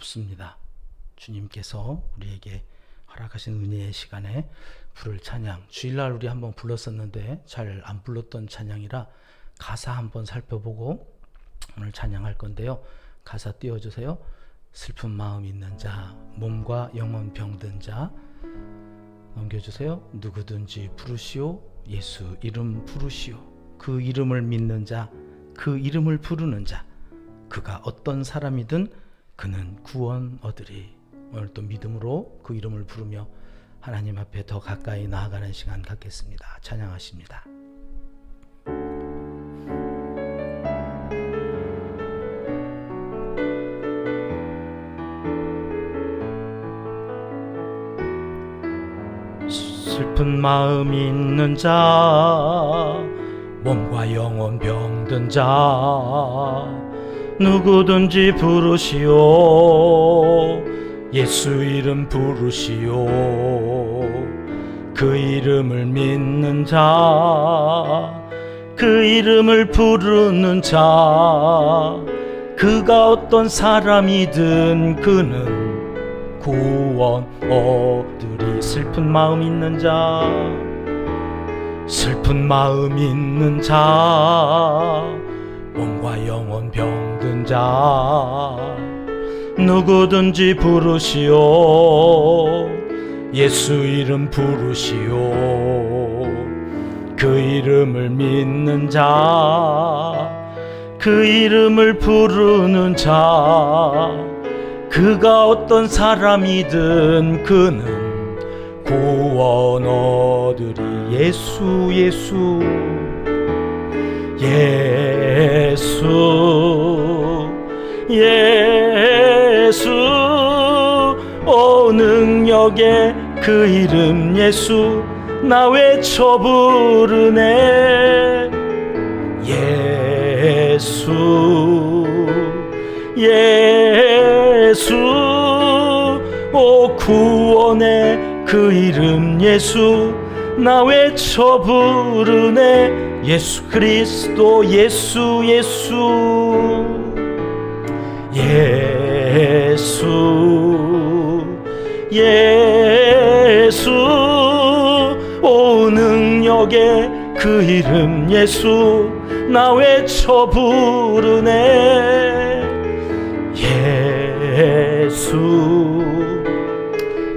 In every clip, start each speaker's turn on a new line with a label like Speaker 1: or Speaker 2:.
Speaker 1: 춥습니다. 주님께서 우리에게 허락하신 은혜의 시간에 부를 찬양, 주일날 우리 한번 불렀었는데 잘 안 불렀던 찬양이라 가사 한번 살펴보고 오늘 찬양할 건데요. 가사 띄워주세요. 슬픈 마음 있는 자, 몸과 영혼 병든 자. 넘겨주세요. 누구든지 부르시오, 예수 이름 부르시오. 그 이름을 믿는 자, 그 이름을 부르는 자, 그가 어떤 사람이든 그는 구원 얻으리. 오늘 또 믿음으로 그 이름을 부르며 하나님 앞에 더 가까이 나아가는 시간 갖겠습니다. 찬양하십니다. 슬픈 마음 있는 자, 몸과 영혼 병든 자, 누구든지 부르시오, 예수 이름 부르시오. 그 이름을 믿는 자, 그 이름을 부르는 자, 그가 어떤 사람이든 그는 구원 얻으리. 슬픈 마음 있는 자, 슬픈 마음 있는 자, 몸과 영혼 병든 자, 누구든지 부르시오, 예수 이름 부르시오. 그 이름을 믿는 자, 그 이름을 부르는 자, 그가 어떤 사람이든 그는 구원 얻으리. 예수 예수 예수 예수, 오 능력의 그 이름 예수, 나 외쳐 부르네. 예수 예수, 오 구원의 그 이름 예수, 나 외쳐 부르네. 예수 그리스도 예수 예수 예수 예수, 오 능력의 그 이름 예수, 나 외쳐 부르네. 예수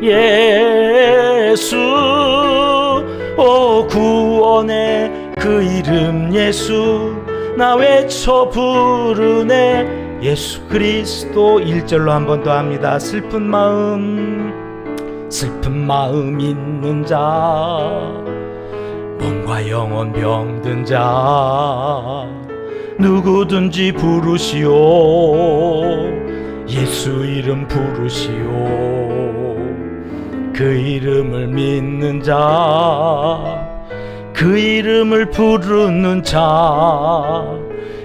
Speaker 1: 예수, 오 구원의 그 이름 예수, 나 외쳐 부르네. 예수 그리스도. 1절로 한 번 더 합니다. 슬픈 마음 있는 자, 몸과 영혼 병든 자, 누구든지 부르시오, 예수 이름 부르시오. 그 이름을 믿는 자, 그 이름을 부르는 자,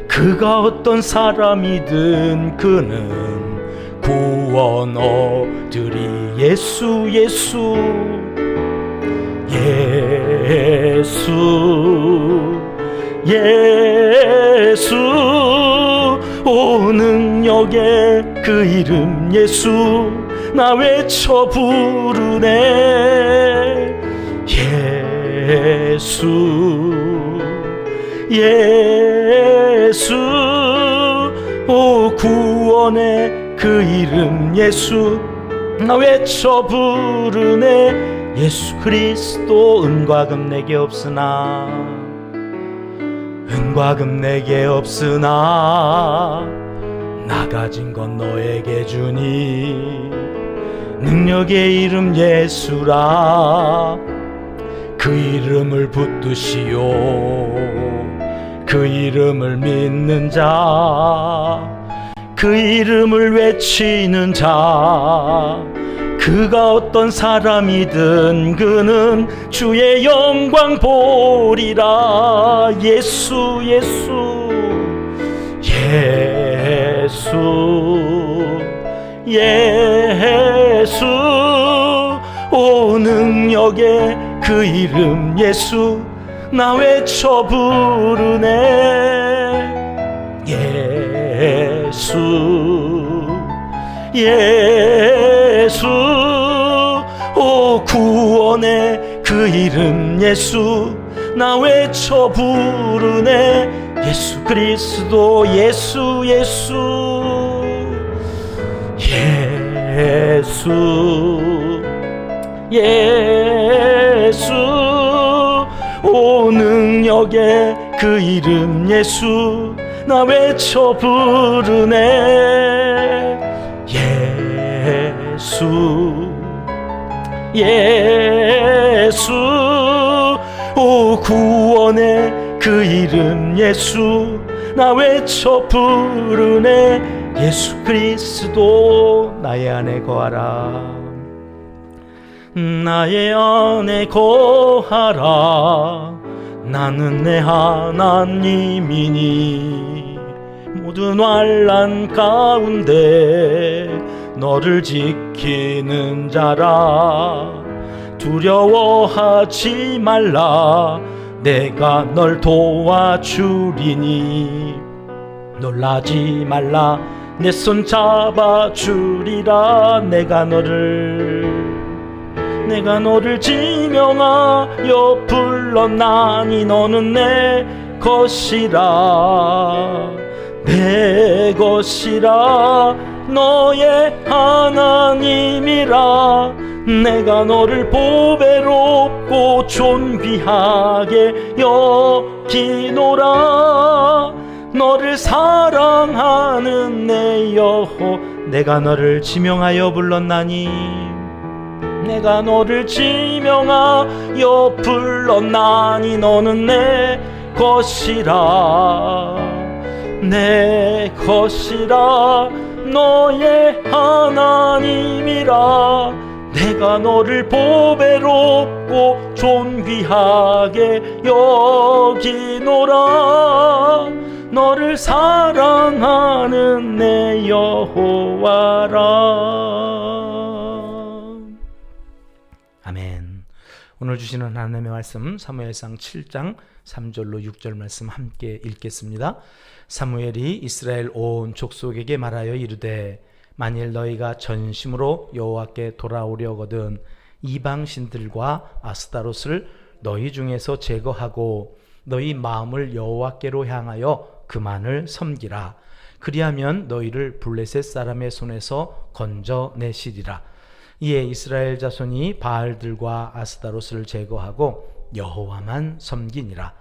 Speaker 1: 그가 어떤 사람이든 그는 구원 얻으리. 예수 예수 예수 예수, 오 능력의 그 이름 예수, 나 외쳐 부르네. 예수 예수, 오 구원의 그 이름 예수, 나 외쳐 부르네. 예수 그리스도. 은과 금 내게 없으나, 은과 금 내게 없으나, 나 가진 건 너에게 주니. 능력의 이름 예수라, 그 이름을 붙드시오. 그 이름을 믿는 자, 그 이름을 외치는 자, 그가 어떤 사람이든 그는 주의 영광 보리라. 예수 예수 예수 예수, 오 능력의 그 이름 예수, 나 외쳐 부르네. 예수 예수, 오 구원의 그 이름 예수, 나 외쳐 부르네. 예수 그리스도, 예수 예수 예수 예수, 오 능력의 그 이름 예수, 나 외쳐 부르네. 예수 예수, 오 구원의 그 이름 예수, 나 외쳐 부르네. 예수 그리스도, 나의 안에 거하라. 나의 안에 거하라. 나는 내 하나님이니 모든 환난 가운데 너를 지키는 자라. 두려워하지 말라. 내가 널 도와주리니 놀라지 말라. 내 손 잡아주리라. 내가 너를 지명하여 불렀나니 너는 내 것이라. 내 것이라. 너의 하나님이라. 내가 너를 보배롭고 존귀하게 여기노라. 너를 사랑하는 내 여호, 내가 너를 지명하여 불렀나니 내가 너를 지명하여 불렀나니 너는 내 것이라. 내 것이라. 너의 하나님이라. 내가 너를 보배롭고 존귀하게 여기노라. 너를 사랑하는 내 여호와라. 아멘. 오늘 주시는 하나님의 말씀, 사무엘상 7장 3절로 6절 말씀 함께 읽겠습니다. 사무엘이 이스라엘 온 족속에게 말하여 이르되, 만일 너희가 전심으로 여호와께 돌아오려거든 이방 신들과 아스타롯을 너희 중에서 제거하고 너희 마음을 여호와께로 향하여 그만을 섬기라. 그리하면 너희를 블레셋 사람의 손에서 건져내시리라. 이에 이스라엘 자손이 바알들과 아스타롯을 제거하고 여호와만 섬기니라.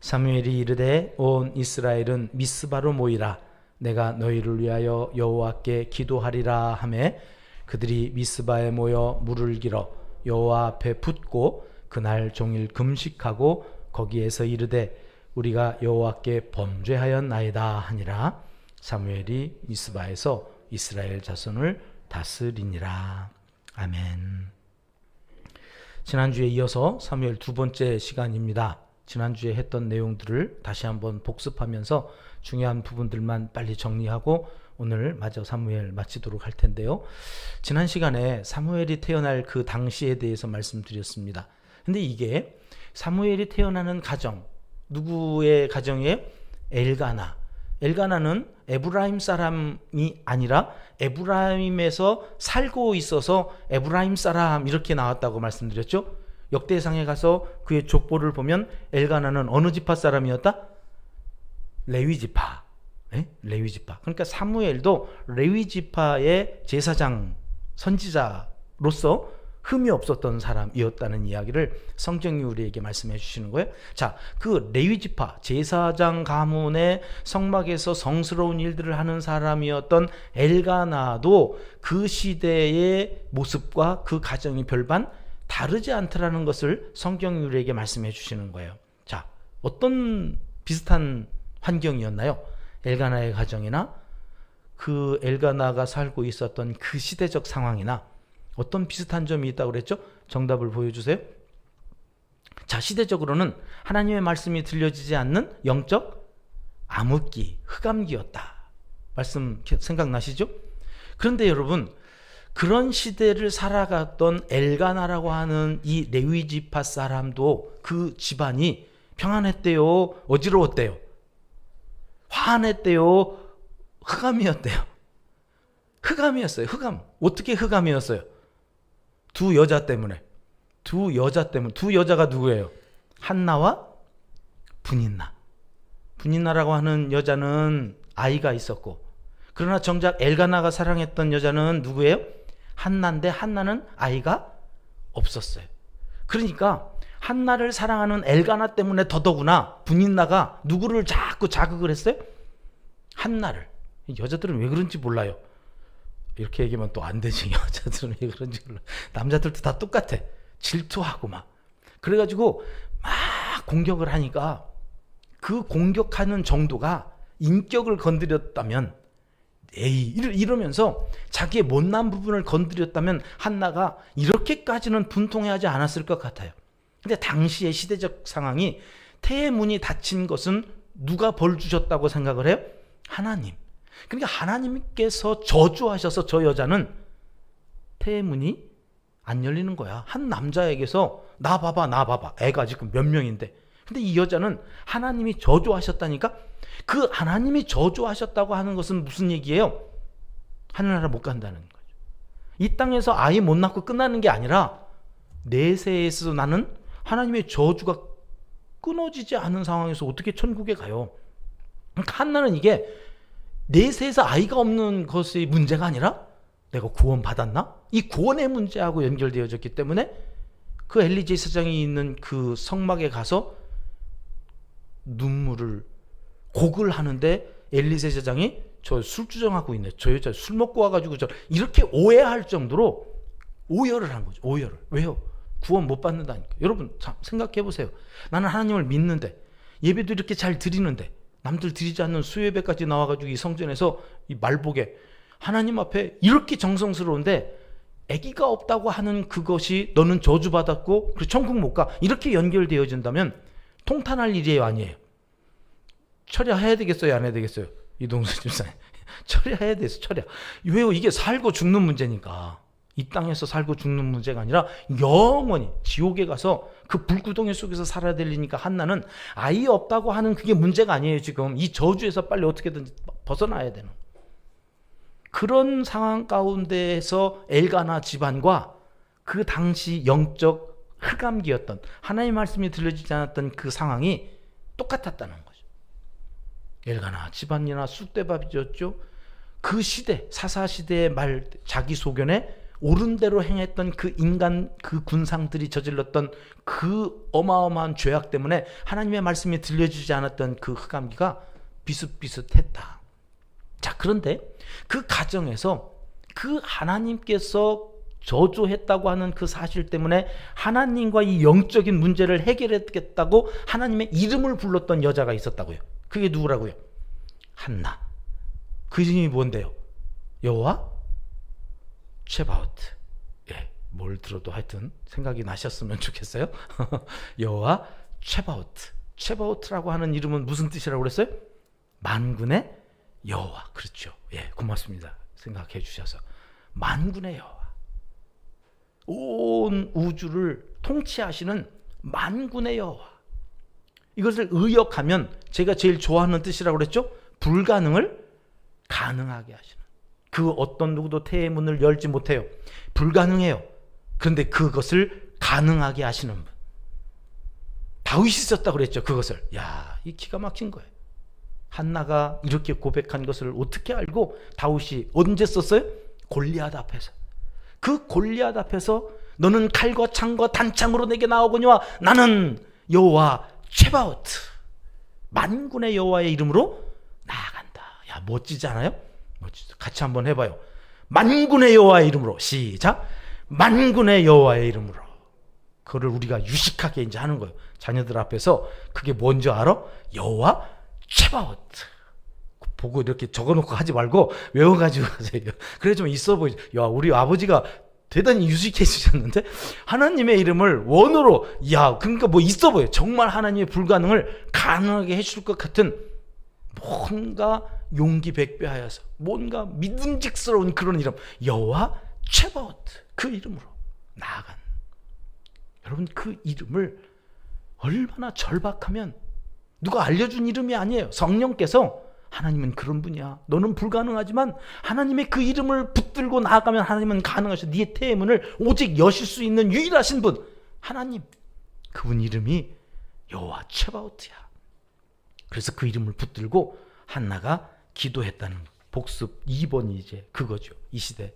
Speaker 1: 사무엘이 이르되, 온 이스라엘은 미스바로 모이라. 내가 너희를 위하여 여호와께 기도하리라 하매 그들이 미스바에 모여 물을 길어 여호와 앞에 붓고 그날 종일 금식하고 거기에서 이르되, 우리가 여호와께 범죄하였나이다 하니라. 사무엘이 미스바에서 이스라엘 자손을 다스리니라. 아멘. 지난주에 이어서 사무엘 두 번째 시간입니다. 지난주에 했던 내용들을 다시 한번 복습하면서 중요한 부분들만 빨리 정리하고 오늘 마저 사무엘 마치도록 할 텐데요. 지난 시간에 사무엘이 태어날 그 당시에 대해서 말씀드렸습니다. 근데 이게 사무엘이 태어나는 가정, 누구의 가정이에요? 엘가나. 엘가나는 에브라임 사람이 아니라 에브라임에서 살고 있어서 에브라임 사람 이렇게 나왔다고 말씀드렸죠. 역대상에 가서 그의 족보를 보면 엘가나는 어느 지파 사람이었다? 레위 지파. 네? 레위 지파. 그러니까 사무엘도 레위 지파의 제사장 선지자로서 흠이 없었던 사람이었다는 이야기를 성경이 우리에게 말씀해 주시는 거예요. 자, 그 레위 지파 제사장 가문의 성막에서 성스러운 일들을 하는 사람이었던 엘가나도 그 시대의 모습과 그 가정이 별반 다르지 않더라는 것을 성경이 우리에게 말씀해 주시는 거예요. 자, 어떤 비슷한 환경이었나요? 엘가나의 가정이나 그 엘가나가 살고 있었던 그 시대적 상황이나 어떤 비슷한 점이 있다고 그랬죠? 정답을 보여주세요. 자, 시대적으로는 하나님의 말씀이 들려지지 않는 영적 암흑기, 흑암기였다. 말씀 생각나시죠? 그런데 여러분, 그런 시대를 살아갔던 엘가나라고 하는 이 레위 지파 사람도 그 집안이 평안했대요? 어지러웠대요? 화냈대요? 흑암이었대요? 흑암이었어요. 흑암. 어떻게 흑암이었어요? 두 여자 때문에. 두 여자가 누구예요? 한나와 분인나. 분인나라고 하는 여자는 아이가 있었고, 그러나 정작 엘가나가 사랑했던 여자는 누구예요? 한나인데 한나는 아이가 없었어요. 그러니까 한나를 사랑하는 엘가나 때문에 더더구나 분인나가 누구를 자꾸 자극을 했어요? 한나를. 여자들은 왜 그런지 몰라요. 이렇게 얘기하면 또 안 되지. 여자들은 왜 그런지 몰라. 남자들도 다 똑같아. 질투하고 막. 그래가지고 막 공격을 하니까 그 공격하는 정도가 인격을 건드렸다면, 이러면서 자기의 못난 부분을 건드렸다면 한나가 이렇게까지는 분통해하지 않았을 것 같아요. 근데 당시의 시대적 상황이 태의 문이 닫힌 것은 누가 벌 주셨다고 생각을 해요? 하나님. 그러니까 하나님께서 저주하셔서 저 여자는 태의 문이 안 열리는 거야. 한 남자에게서 나 봐봐. 애가 지금 몇 명인데. 근데 이 여자는 하나님이 저주하셨다니까? 그 하나님이 저주하셨다고 하는 것은 무슨 얘기예요? 하늘나라 못 간다는 거죠. 이 땅에서 아이 못 낳고 끝나는 게 아니라 내세에서 나는 하나님의 저주가 끊어지지 않은 상황에서 어떻게 천국에 가요? 그러니까 한나는 이게 내세에서 아이가 없는 것의 문제가 아니라 내가 구원 받았나? 이 구원의 문제하고 연결되어졌기 때문에 그 엘리제 사장이 있는 그 성막에 가서 눈물을 곡을 하는데 엘리세 제사장이 저 술주정하고 있네. 저 여자 술 먹고 와가지고 저 이렇게 오해할 정도로 오열을 한 거죠. 오열을. 왜요? 구원 못 받는다니까. 여러분 참 생각해 보세요. 나는 하나님을 믿는데 예배도 이렇게 잘 드리는데 남들 드리지 않는 수예배까지 나와가지고 이 성전에서 이 말복에 하나님 앞에 이렇게 정성스러운데 아기가 없다고 하는 그것이 너는 저주받았고 그리고 천국 못 가. 이렇게 연결되어진다면 통탄할 일이 아니에요. 처리해야 되겠어요? 안 해야 되겠어요? 이동수 집사님. 처리해야 돼서 처리. 왜요? 이게 살고 죽는 문제니까. 이 땅에서 살고 죽는 문제가 아니라 영원히 지옥에 가서 그 불구덩이 속에서 살아야 되니까 한나는 아이 없다고 하는 그게 문제가 아니에요. 지금 이 저주에서 빨리 어떻게든 벗어나야 되는 그런 상황 가운데에서 엘가나 집안과 그 당시 영적 흑암기였던 하나님의 말씀이 들려지지 않았던 그 상황이 똑같았다는 거죠. 엘가나 집안이나 쑥대밥이었죠. 그 시대 사사시대의 말 자기 소견에 옳은 대로 행했던 그 인간 그 군상들이 저질렀던 그 어마어마한 죄악 때문에 하나님의 말씀이 들려주지 않았던 그 흑암기가 비슷비슷했다. 자, 그런데 그 가정에서 그 하나님께서 저주했다고 하는 그 사실 때문에 하나님과 이 영적인 문제를 해결했겠다고 하나님의 이름을 불렀던 여자가 있었다고요. 그게 누구라고요? 한나. 그 이름이 뭔데요? 여호와 쉐바오트. 예, 뭘 들어도 하여튼 생각이 나셨으면 좋겠어요. 여호와 쉐바오트. 쉐바오트라고 하는 이름은 무슨 뜻이라고 그랬어요? 만군의 여호와. 그렇죠. 예, 고맙습니다. 생각해 주셔서. 만군의 여호와. 온 우주를 통치하시는 만군의 여호와. 이것을 의역하면 제가 제일 좋아하는 뜻이라고 그랬죠? 불가능을 가능하게 하시는. 그 어떤 누구도 태의 문을 열지 못해요. 불가능해요. 그런데 그것을 가능하게 하시는 분. 다윗이 썼다고 그랬죠. 그것을. 야, 이 기가 막힌 거예요. 한나가 이렇게 고백한 것을 어떻게 알고 다윗이 언제 썼어요? 골리앗 앞에서. 그 골리앗 앞에서 너는 칼과 창과 단창으로 내게 나오거니와 나는 여호와 쉐바오트 만군의 여호와의 이름으로 나아간다. 야, 멋지지 않아요? 멋지죠. 같이 한번 해봐요. 만군의 여호와의 이름으로. 시작. 만군의 여호와의 이름으로. 그거를 우리가 유식하게 이제 하는 거예요. 자녀들 앞에서. 그게 뭔지 알아? 여호와 쉐바오트. 보고 이렇게 적어놓고 하지 말고 외워가지고 하세요. 그래 좀 있어 보이죠. 야, 우리 아버지가 대단히 유식해지셨는데 하나님의 이름을 원어로, 야, 그러니까 뭐 있어 보여. 정말 하나님의 불가능을 가능하게 해줄 것 같은 뭔가 용기 백배하여서 뭔가 믿음직스러운 그런 이름, 여호와 쉐바오트. 그 이름으로 나아간. 여러분, 그 이름을 얼마나 절박하면, 누가 알려준 이름이 아니에요. 성령께서 하나님은 그런 분이야. 너는 불가능하지만 하나님의 그 이름을 붙들고 나아가면 하나님은 가능하셔. 네의 태문을 오직 여실 수 있는 유일하신 분 하나님, 그분 이름이 여호와 츠바오트야. 그래서 그 이름을 붙들고 한나가 기도했다는 복습 2번이 이제 그거죠. 이 시대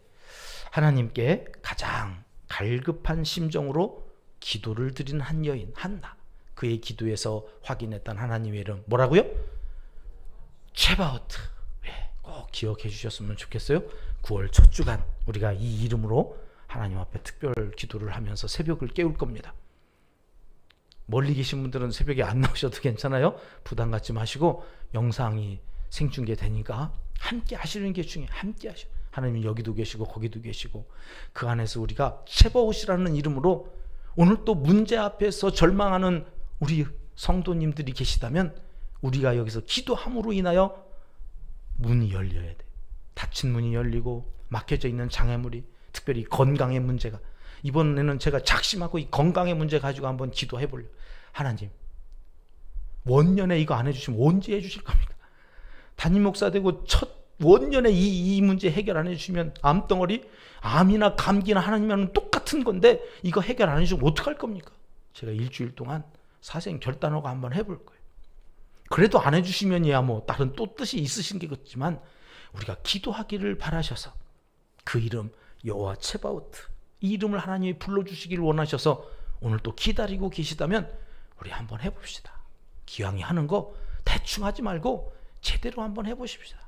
Speaker 1: 하나님께 가장 갈급한 심정으로 기도를 드린 한 여인 한나, 그의 기도에서 확인했던 하나님의 이름 뭐라고요? 츠바오트. 꼭 기억해 주셨으면 좋겠어요. 9월 첫 주간 우리가 이 이름으로 하나님 앞에 특별 기도를 하면서 새벽을 깨울 겁니다. 멀리 계신 분들은 새벽에 안 나오셔도 괜찮아요. 부담 갖지 마시고 영상이 생중계 되니까 함께 하시는 게 중요해요. 함께 하셔. 하나님은 여기도 계시고 거기도 계시고 그 안에서 우리가 츠바옷이라는 이름으로 오늘 또 문제 앞에서 절망하는 우리 성도님들이 계시다면 우리가 여기서 기도함으로 인하여 문이 열려야 돼요. 닫힌 문이 열리고 막혀져 있는 장애물이, 특별히 건강의 문제가, 이번에는 제가 작심하고 이 건강의 문제 가지고 한번 기도해 보려고. 하나님, 원년에 이거 안 해주시면 언제 해주실 겁니까? 담임 목사 되고 첫 원년에 이 문제 해결 안 해주시면 암덩어리, 암이나 감기나 하나님과는 똑같은 건데 이거 해결 안 해주시면 어떡할 겁니까? 제가 일주일 동안 사생 결단하고 한번 해볼 거예요. 그래도 안 해주시면이야 뭐 다른 또 뜻이 있으신 게겠지만 우리가 기도하기를 바라셔서 그 이름 여호와 츠바오트, 이 이름을 하나님이 불러주시길 원하셔서 오늘 또 기다리고 계시다면 우리 한번 해봅시다. 기왕이 하는 거 대충 하지 말고 제대로 한번 해보십시다.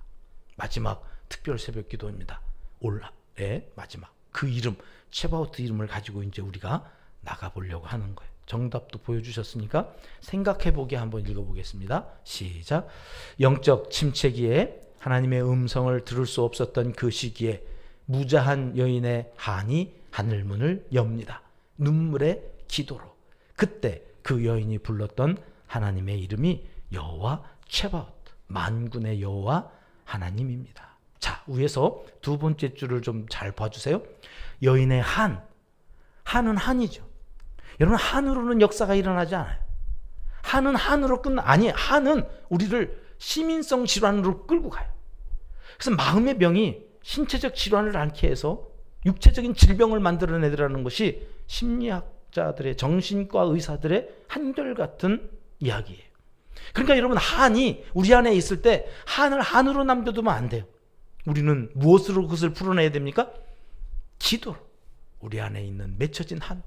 Speaker 1: 마지막 특별 새벽 기도입니다. 올해 마지막 그 이름 츠바오트 이름을 가지고 이제 우리가 나가보려고 하는 거예요. 정답도 보여주셨으니까 생각해보게 한번 읽어보겠습니다. 시작. 영적 침체기에 하나님의 음성을 들을 수 없었던 그 시기에 무자한 여인의 한이 하늘문을 엽니다. 눈물의 기도로. 그때 그 여인이 불렀던 하나님의 이름이 여호와 츠바오트, 만군의 여호와 하나님입니다. 자, 위에서 두 번째 줄을 좀 잘 봐주세요. 여인의 한은 한이죠. 여러분, 한으로는 역사가 일어나지 않아요. 한은 한으로 아니, 한은 우리를 시민성 질환으로 끌고 가요. 그래서 마음의 병이 신체적 질환을 앓게 해서 육체적인 질병을 만들어내더라는 것이 심리학자들의, 정신과 의사들의 한결같은 이야기예요. 그러니까 여러분, 한이 우리 안에 있을 때 한을 한으로 남겨두면 안 돼요. 우리는 무엇으로 그것을 풀어내야 됩니까? 기도로. 우리 안에 있는 맺혀진 한,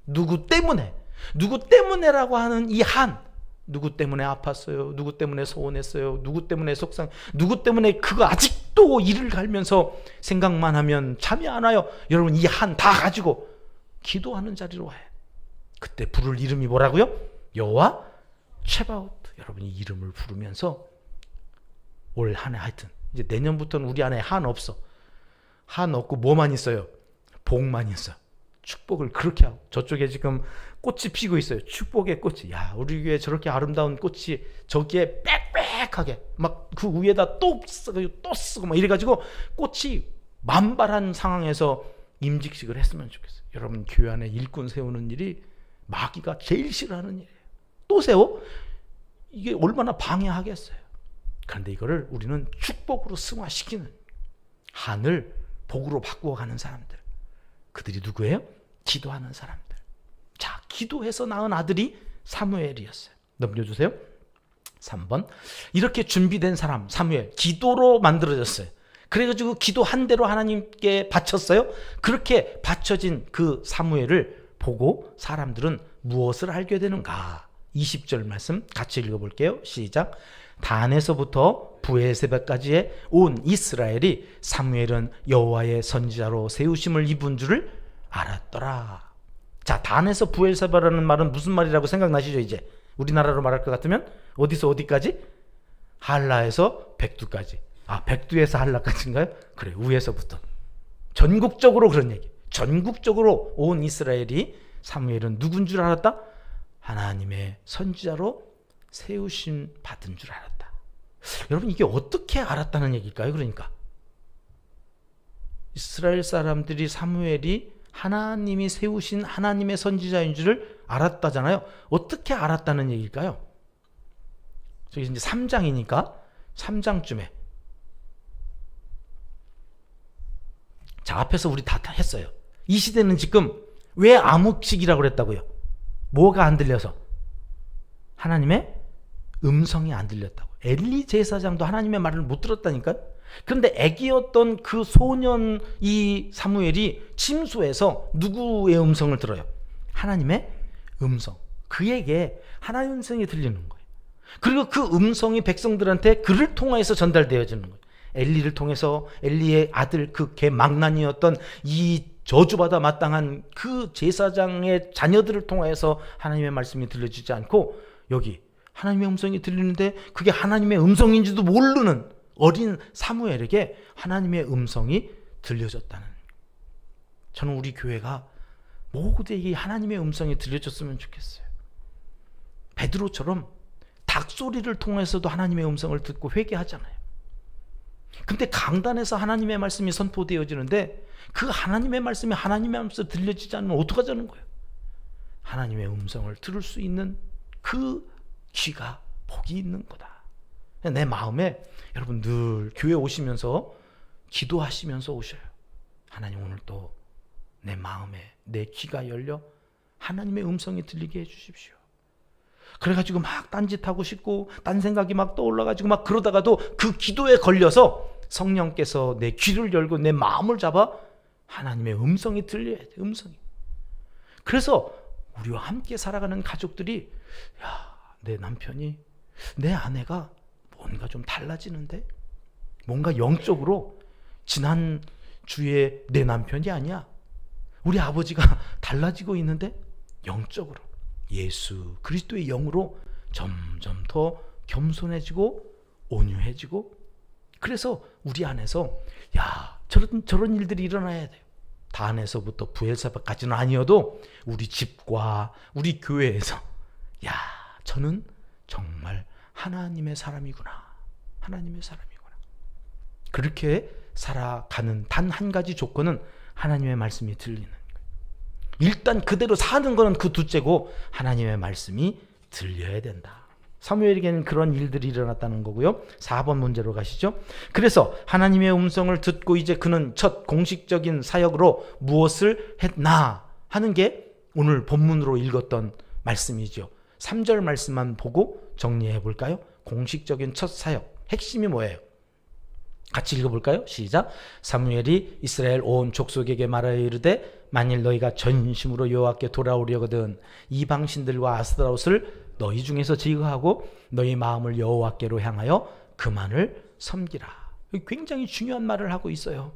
Speaker 1: 누구 때문에라고 하는 이 한, 누구 때문에 아팠어요, 누구 때문에 서운했어요, 누구 때문에 속상, 누구 때문에 그거 아직도 이를 갈면서 생각만 하면 잠이 안 와요. 여러분, 이 한 다 가지고 기도하는 자리로 와요. 그때 부를 이름이 뭐라고요? 여호와 츠바오트. 여러분이 이름을 부르면서 올 한 해, 하여튼 이제 내년부터는 우리 안에 한 없어. 한 없고 뭐만 있어요? 복만 있어요. 축복을 그렇게 하고, 저쪽에 지금 꽃이 피고 있어요. 축복의 꽃이. 야, 우리 교회 저렇게 아름다운 꽃이 저기에 빽빽하게 막 그 위에다 또 쓰고 막 이래가지고 꽃이 만발한 상황에서 임직식을 했으면 좋겠어요. 여러분, 교회 안에 일꾼 세우는 일이 마귀가 제일 싫어하는 일이에요. 또 세워? 이게 얼마나 방해하겠어요. 그런데 이거를 우리는 축복으로 승화시키는, 한을 복으로 바꾸어가는 사람들, 그들이 누구예요? 기도하는 사람들. 자, 기도해서 낳은 아들이 사무엘이었어요. 넘겨주세요. 3번. 이렇게 준비된 사람 사무엘, 기도로 만들어졌어요. 그래가지고 기도한 대로 하나님께 바쳤어요. 그렇게 바쳐진 그 사무엘을 보고 사람들은 무엇을 알게 되는가? 20절 말씀 같이 읽어볼게요. 시작. 단에서부터 브엘세바까지의 온 이스라엘이 사무엘은 여호와의 선지자로 세우심을 입은 줄을 알았더라. 자, 단에서 브엘세바라는 말은 무슨 말이라고 생각나시죠? 이제 우리나라로 말할 것 같으면 어디서 어디까지? 한라에서 백두까지. 아, 백두에서 한라까지인가요? 그래, 위에서부터 전국적으로 그런 얘기. 전국적으로 온 이스라엘이 사무엘은 누군 줄 알았다? 하나님의 선지자로 세우심 받은 줄 알았다. 여러분, 이게 어떻게 알았다는 얘기일까요? 그러니까 이스라엘 사람들이 사무엘이 하나님이 세우신 하나님의 선지자인 줄을 알았다잖아요. 어떻게 알았다는 얘기일까요? 저기 이제 3장이니까 3장쯤에. 자, 앞에서 우리 다 했어요. 이 시대는 지금 왜 암흑시기라고 그랬다고요? 뭐가 안 들려서? 하나님의 음성이 안 들렸다고. 엘리 제사장도 하나님의 말을 못 들었다니까요. 그런데 애기였던 그 소년 이 사무엘이 침수해서 누구의 음성을 들어요? 하나님의 음성. 그에게 하나님의 음성이 들리는 거예요. 그리고 그 음성이 백성들한테 그를 통해서 전달되어지는 거예요. 엘리를 통해서 엘리의 아들 그 개망난이었던 이 저주받아 마땅한 그 제사장의 자녀들을 통해서 하나님의 말씀이 들려지지 않고 여기 하나님의 음성이 들리는데 그게 하나님의 음성인지도 모르는 어린 사무엘에게 하나님의 음성이 들려졌다는. 저는 우리 교회가 모두에게 하나님의 음성이 들려졌으면 좋겠어요. 베드로처럼 닭소리를 통해서도 하나님의 음성을 듣고 회개하잖아요. 근데 강단에서 하나님의 말씀이 선포되어지는데 그 하나님의 말씀이 하나님의 말씀으로 들려지지 않으면 어떡하자는 거예요? 하나님의 음성을 들을 수 있는 그 귀가 복이 있는 거다. 내 마음에 여러분 늘 교회 오시면서 기도하시면서 오셔요. 하나님 오늘 또 내 마음에 내 귀가 열려 하나님의 음성이 들리게 해주십시오. 그래가지고 막 딴짓하고 싶고 딴 생각이 막 떠올라가지고 막 그러다가도 그 기도에 걸려서 성령께서 내 귀를 열고 내 마음을 잡아 하나님의 음성이 들려야 돼. 음성이. 그래서 우리와 함께 살아가는 가족들이 야, 내 남편이 내 아내가 뭔가 좀 달라지는데 뭔가 영적으로 지난 주에 내 남편이 아니야. 우리 아버지가 달라지고 있는데 영적으로 예수 그리스도의 영으로 점점 더 겸손해지고 온유해지고 그래서 우리 안에서 야 저런 일들이 일어나야 돼요. 다 안에서부터 부엘사바까지는 아니어도 우리 집과 우리 교회에서 야 저는 정말 하나님의 사람이구나. 하나님의 사람이구나. 그렇게 살아가는 단 한 가지 조건은 하나님의 말씀이 들리는 거예요. 일단 그대로 사는 거는 그 둘째고 하나님의 말씀이 들려야 된다. 사무엘에게는 그런 일들이 일어났다는 거고요. 4번 문제로 가시죠. 그래서 하나님의 음성을 듣고 이제 그는 첫 공식적인 사역으로 무엇을 했나 하는 게 오늘 본문으로 읽었던 말씀이죠. 3절 말씀만 보고 정리해 볼까요? 공식적인 첫 사역 핵심이 뭐예요? 같이 읽어볼까요? 시작. 사무엘이 이스라엘 온 족속에게 말하여 이르되 만일 너희가 전심으로 여호와께 돌아오려거든 이방신들과 아스타롯을 너희 중에서 제거하고 너희 마음을 여호와께로 향하여 그만을 섬기라. 굉장히 중요한 말을 하고 있어요.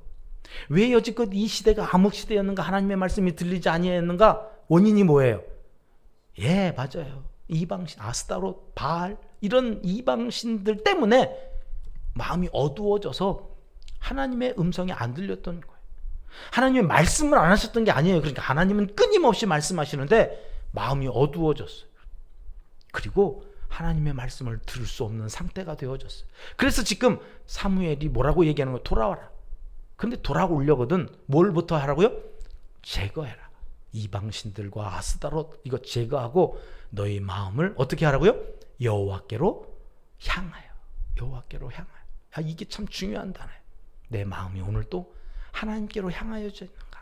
Speaker 1: 왜 여지껏 이 시대가 암흑시대였는가? 하나님의 말씀이 들리지 아니했는가? 원인이 뭐예요? 예, 맞아요. 이방신, 아스타롯, 바알 이런 이방신들 때문에 마음이 어두워져서 하나님의 음성이 안 들렸던 거예요. 하나님의 말씀을 안 하셨던 게 아니에요. 그러니까 하나님은 끊임없이 말씀하시는데 마음이 어두워졌어요. 그리고 하나님의 말씀을 들을 수 없는 상태가 되어졌어요. 그래서 지금 사무엘이 뭐라고 얘기하는 거예요? 돌아와라. 근데 돌아오려거든 뭘부터 하라고요? 제거해라. 이방신들과 아스타롯 이거 제거하고 너희 마음을 어떻게 하라고요? 여호와께로 향하여. 여호와께로 향하여. 이게 참 중요한 단어예요. 내 마음이 오늘 또 하나님께로 향하여져 있는가?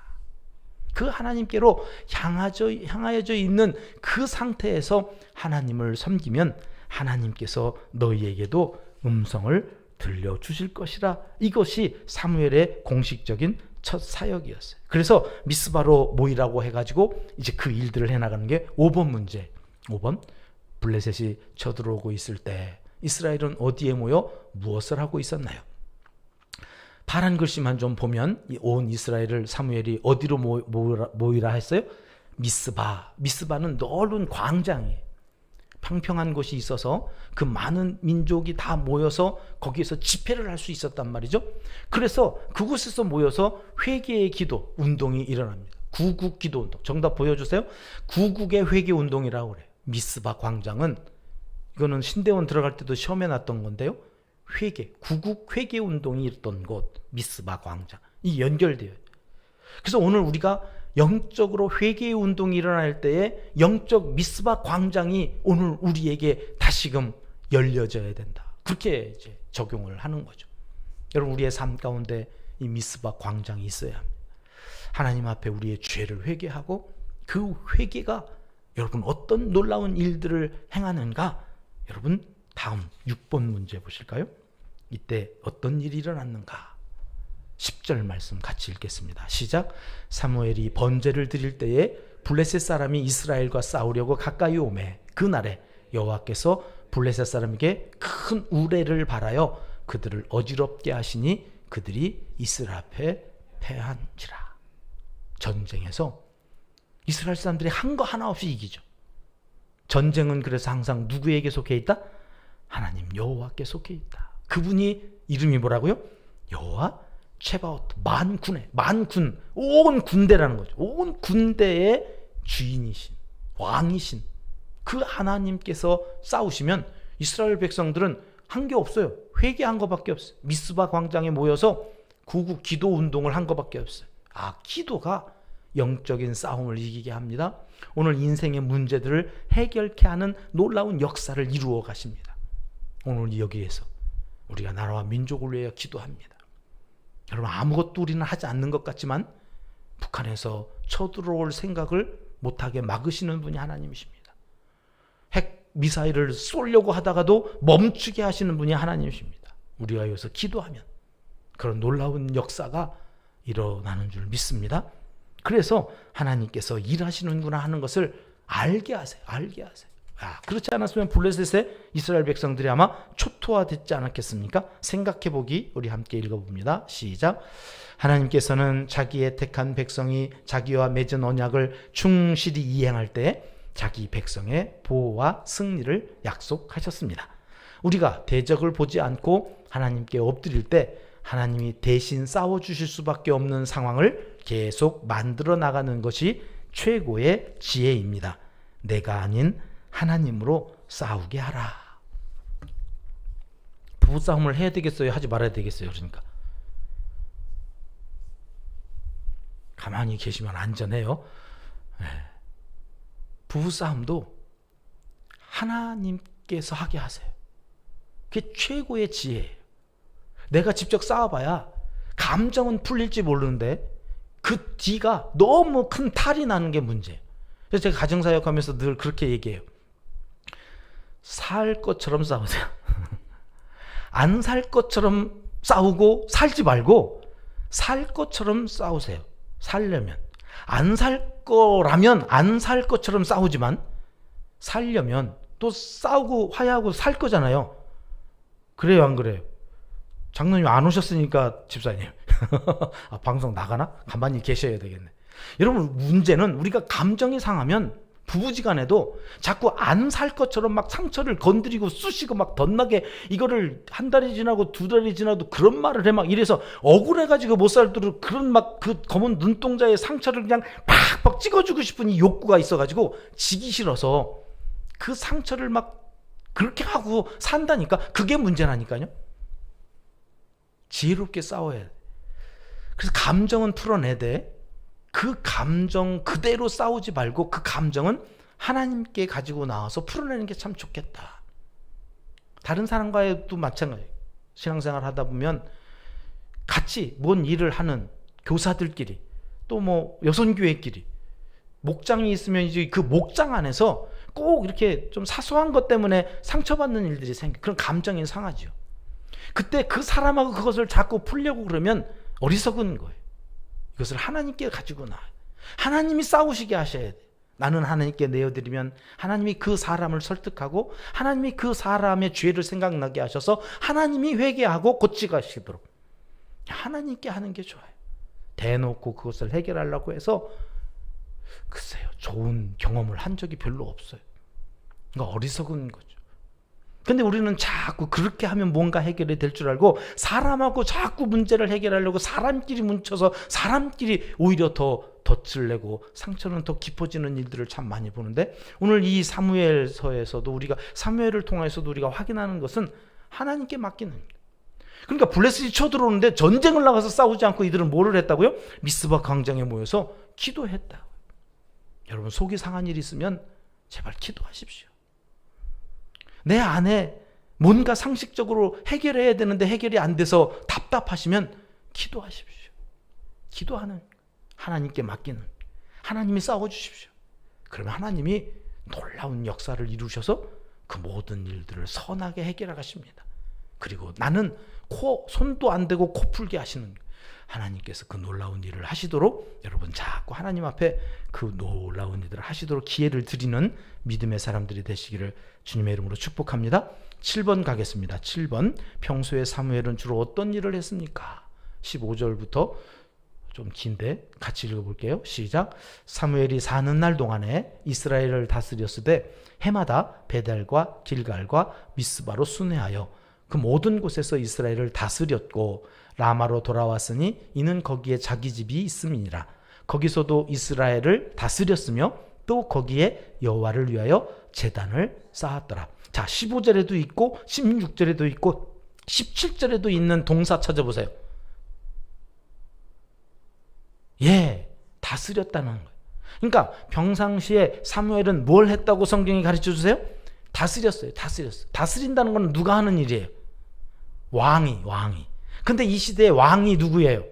Speaker 1: 그 하나님께로 향하여져 있는 그 상태에서 하나님을 섬기면 하나님께서 너희에게도 음성을 들려주실 것이라. 이것이 사무엘의 공식적인 첫 사역이었어요. 그래서 미스바로 모이라고 해가지고 이제 그 일들을 해나가는 게 5번 문제. 5번 블레셋이 쳐들어오고 있을 때 이스라엘은 어디에 모여 무엇을 하고 있었나요? 파란 글씨만 좀 보면 온 이스라엘을 사무엘이 어디로 모이라 했어요? 미스바. 미스바는 넓은 광장이에요. 평평한 곳이 있어서 그 많은 민족이 다 모여서 거기에서 집회를 할 수 있었단 말이죠. 그래서 그곳에서 모여서 회개의 기도 운동이 일어납니다. 구국 기도 운동. 정답 보여주세요. 구국의 회개 운동이라고 그래요. 미스바 광장은 이거는 신대원 들어갈 때도 시험해 놨던 건데요. 회개, 구국 회개 운동이 있던 곳 미스바 광장. 이 연결돼요. 그래서 오늘 우리가 영적으로 회개의 운동이 일어날 때에 영적 미스바 광장이 오늘 우리에게 다시금 열려져야 된다. 그렇게 이제 적용을 하는 거죠. 여러분, 우리의 삶 가운데 이 미스바 광장이 있어야 합니다. 하나님 앞에 우리의 죄를 회개하고 그 회개가 여러분 어떤 놀라운 일들을 행하는가? 여러분, 다음 6번 문제 보실까요? 이때 어떤 일이 일어났는가? 10절 말씀 같이 읽겠습니다. 시작. 사무엘이 번제를 드릴 때에 블레셋 사람이 이스라엘과 싸우려고 가까이 오매 그날에 여호와께서 블레셋 사람에게 큰 우레를 발하여 그들을 어지럽게 하시니 그들이 이스라엘 앞에 패한지라. 전쟁에서 이스라엘 사람들이 한 거 하나 없이 이기죠. 전쟁은 그래서 항상 누구에게 속해 있다? 하나님 여호와께 속해 있다. 그분이 이름이 뭐라고요? 여호와 체바오트, 만군의, 만군, 온 군대라는 거죠. 온 군대의 주인이신, 왕이신 그 하나님께서 싸우시면 이스라엘 백성들은 한 게 없어요. 회개한 것밖에 없어요. 미스바 광장에 모여서 구국 기도 운동을 한 것밖에 없어요. 기도가 영적인 싸움을 이기게 합니다. 오늘 인생의 문제들을 해결케 하는 놀라운 역사를 이루어 가십니다. 오늘 여기에서 우리가 나라와 민족을 위하여 기도합니다. 여러분, 아무것도 우리는 하지 않는 것 같지만 북한에서 쳐들어올 생각을 못하게 막으시는 분이 하나님이십니다. 핵 미사일을 쏘려고 하다가도 멈추게 하시는 분이 하나님이십니다. 우리가 여기서 기도하면 그런 놀라운 역사가 일어나는 줄 믿습니다. 그래서 하나님께서 일하시는구나 하는 것을 알게 하세요. 알게 하세요. 그렇지 않았으면 블레셋의 이스라엘 백성들이 아마 초토화됐지 않았겠습니까? 생각해보기 우리 함께 읽어봅니다. 시작. 하나님께서는 자기의 택한 백성이 자기와 맺은 언약을 충실히 이행할 때 자기 백성의 보호와 승리를 약속하셨습니다. 우리가 대적을 보지 않고 하나님께 엎드릴 때 하나님이 대신 싸워주실 수밖에 없는 상황을 계속 만들어 나가는 것이 최고의 지혜입니다. 내가 아닌 하나님으로 싸우게 하라. 부부싸움을 해야 되겠어요? 하지 말아야 되겠어요? 그러니까 가만히 계시면 안전해요. 부부싸움도 하나님께서 하게 하세요. 그게 최고의 지혜예요. 내가 직접 싸워봐야 감정은 풀릴지 모르는데 그 뒤가 너무 큰 탈이 나는 게 문제예요. 그래서 제가 가정사역하면서 늘 그렇게 얘기해요. 살 것처럼 싸우세요. 안 살 것처럼 싸우고 살지 말고 살 것처럼 싸우세요. 살려면. 안 살 거라면 안 살 것처럼 싸우지만 살려면 또 싸우고 화해하고 살 거잖아요. 그래요, 안 그래요? 장로님 안 오셨으니까 집사님 방송 나가나? 가만히 계셔야 되겠네. 여러분, 문제는 우리가 감정이 상하면 부부지간에도 자꾸 안 살 것처럼 막 상처를 건드리고 쑤시고 막 덧나게 이거를 한 달이 지나고 두 달이 지나도 그런 말을 해 막 이래서 억울해가지고 못 살도록 그런 막 그 검은 눈동자의 상처를 그냥 팍팍 찍어주고 싶은 이 욕구가 있어가지고 지기 싫어서 그 상처를 막 그렇게 하고 산다니까. 그게 문제라니까요. 지혜롭게 싸워야 돼. 그래서 감정은 풀어내야 돼. 그 감정 그대로 싸우지 말고 그 감정은 하나님께 가지고 나와서 풀어내는 게 참 좋겠다. 다른 사람과도 마찬가지예요. 신앙생활 하다 보면 같이 뭔 일을 하는 교사들끼리 또 뭐 여선교회끼리 목장이 있으면 이제 그 목장 안에서 꼭 이렇게 좀 사소한 것 때문에 상처받는 일들이 생겨. 그런 감정이 상하죠. 그때 그 사람하고 그것을 자꾸 풀려고 그러면 어리석은 거예요. 이것을 하나님께 가지고 나와요. 하나님이 싸우시게 하셔야 돼요. 나는 하나님께 내어드리면 하나님이 그 사람을 설득하고 하나님이 그 사람의 죄를 생각나게 하셔서 하나님이 회개하고 고치가시도록 하나님께 하는 게 좋아요. 대놓고 그것을 해결하려고 해서 글쎄요, 좋은 경험을 한 적이 별로 없어요. 그러니까 어리석은 거죠. 근데 우리는 자꾸 그렇게 하면 뭔가 해결이 될 줄 알고 사람하고 자꾸 문제를 해결하려고 사람끼리 뭉쳐서 사람끼리 오히려 더 덫을 내고 상처는 더 깊어지는 일들을 참 많이 보는데, 오늘 이 사무엘서에서도 우리가 사무엘을 통해서도 우리가 확인하는 것은 하나님께 맡기는 거예요. 그러니까 블레셋이 쳐들어오는데 전쟁을 나가서 싸우지 않고 이들은 뭐를 했다고요? 미스바 광장에 모여서 기도했다. 여러분, 속이 상한 일이 있으면 제발 기도하십시오. 내 안에 뭔가 상식적으로 해결해야 되는데 해결이 안 돼서 답답하시면 기도하십시오. 기도하는, 하나님께 맡기는, 하나님이 싸워주십시오. 그러면 하나님이 놀라운 역사를 이루셔서 그 모든 일들을 선하게 해결해 가십니다. 그리고 나는 손도 안 대고 코 풀게 하시는 하나님께서 그 놀라운 일을 하시도록 여러분 자꾸 하나님 앞에 그 놀라운 일들을 하시도록 기회를 드리는 믿음의 사람들이 되시기를 주님의 이름으로 축복합니다. 7번 가겠습니다. 7번. 평소에 사무엘은 주로 어떤 일을 했습니까? 15절부터 좀 긴데 같이 읽어볼게요. 시작. 사무엘이 사는 날 동안에 이스라엘을 다스렸으되 해마다 베델과 길갈과 미스바로 순회하여 그 모든 곳에서 이스라엘을 다스렸고 라마로 돌아왔으니 이는 거기에 자기 집이 있음이니라. 거기서도 이스라엘을 다스렸으며 또 거기에 여호와를 위하여 제단을 쌓았더라. 자, 15절에도 있고 16절에도 있고 17절에도 있는 동사 찾아보세요. 예, 다스렸다는 거예요. 그러니까 평상시에 사무엘은 뭘 했다고 성경이 가르쳐 주세요? 다스렸어요. 다스린다는 건 누가 하는 일이에요? 왕이. 근데 이 시대의 왕이 누구예요?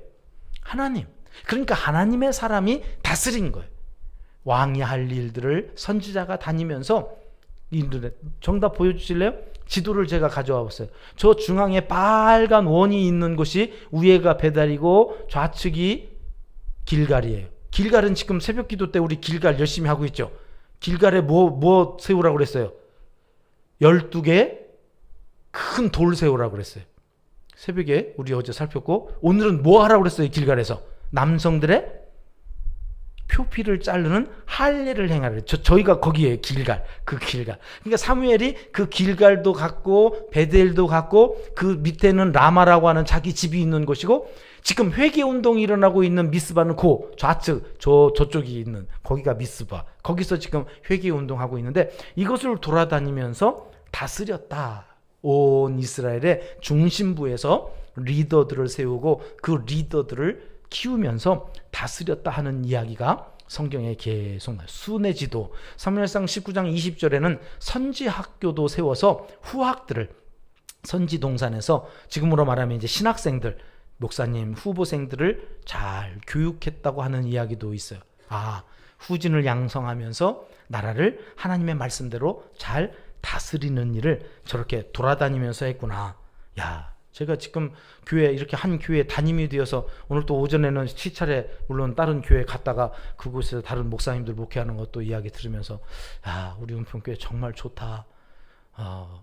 Speaker 1: 하나님. 그러니까 하나님의 사람이 다스린 거예요. 왕이 할 일들을 선지자가 다니면서 정답 보여주실래요? 지도를 제가 가져와 봤어요. 저 중앙에 빨간 원이 있는 곳이 위에가 베델이고 좌측이 길갈이에요. 길갈은 지금 새벽 기도 때 우리 길갈 열심히 하고 있죠. 길갈에 뭐 세우라고 그랬어요? 12개 큰 돌 세우라고 그랬어요. 새벽에 우리 어제 살폈고, 오늘은 뭐 하라고 그랬어요? 길갈에서 남성들의 표피를 자르는 할례를 행하래. 저희가 거기에 길갈, 그 길갈. 그러니까 사무엘이 그 길갈도 갖고 베델도 갖고 그 밑에는 라마라고 하는 자기 집이 있는 곳이고, 지금 회개 운동이 일어나고 있는 미스바는 그 좌측 저쪽이 있는 거기가 미스바. 거기서 지금 회개 운동하고 있는데 이것을 돌아다니면서 다스렸다. 온 이스라엘의 중심부에서 리더들을 세우고 그 리더들을 키우면서 다스렸다 하는 이야기가 성경에 계속 나와요. 순회지도. 사무엘상 19장 20절에는 선지학교도 세워서 후학들을 선지동산에서 지금으로 말하면 이제 신학생들, 목사님 후보생들을 잘 교육했다고 하는 이야기도 있어요. 후진을 양성하면서 나라를 하나님의 말씀대로 잘 다스리는 일을 저렇게 돌아다니면서 했구나. 야, 제가 지금 교회 이렇게 한 교회 담임이 되어서 오늘 또 오전에는 시차례 물론 다른 교회 갔다가 그곳에서 다른 목사님들 목회하는 것도 이야기 들으면서 야, 우리 은평교회 정말 좋다.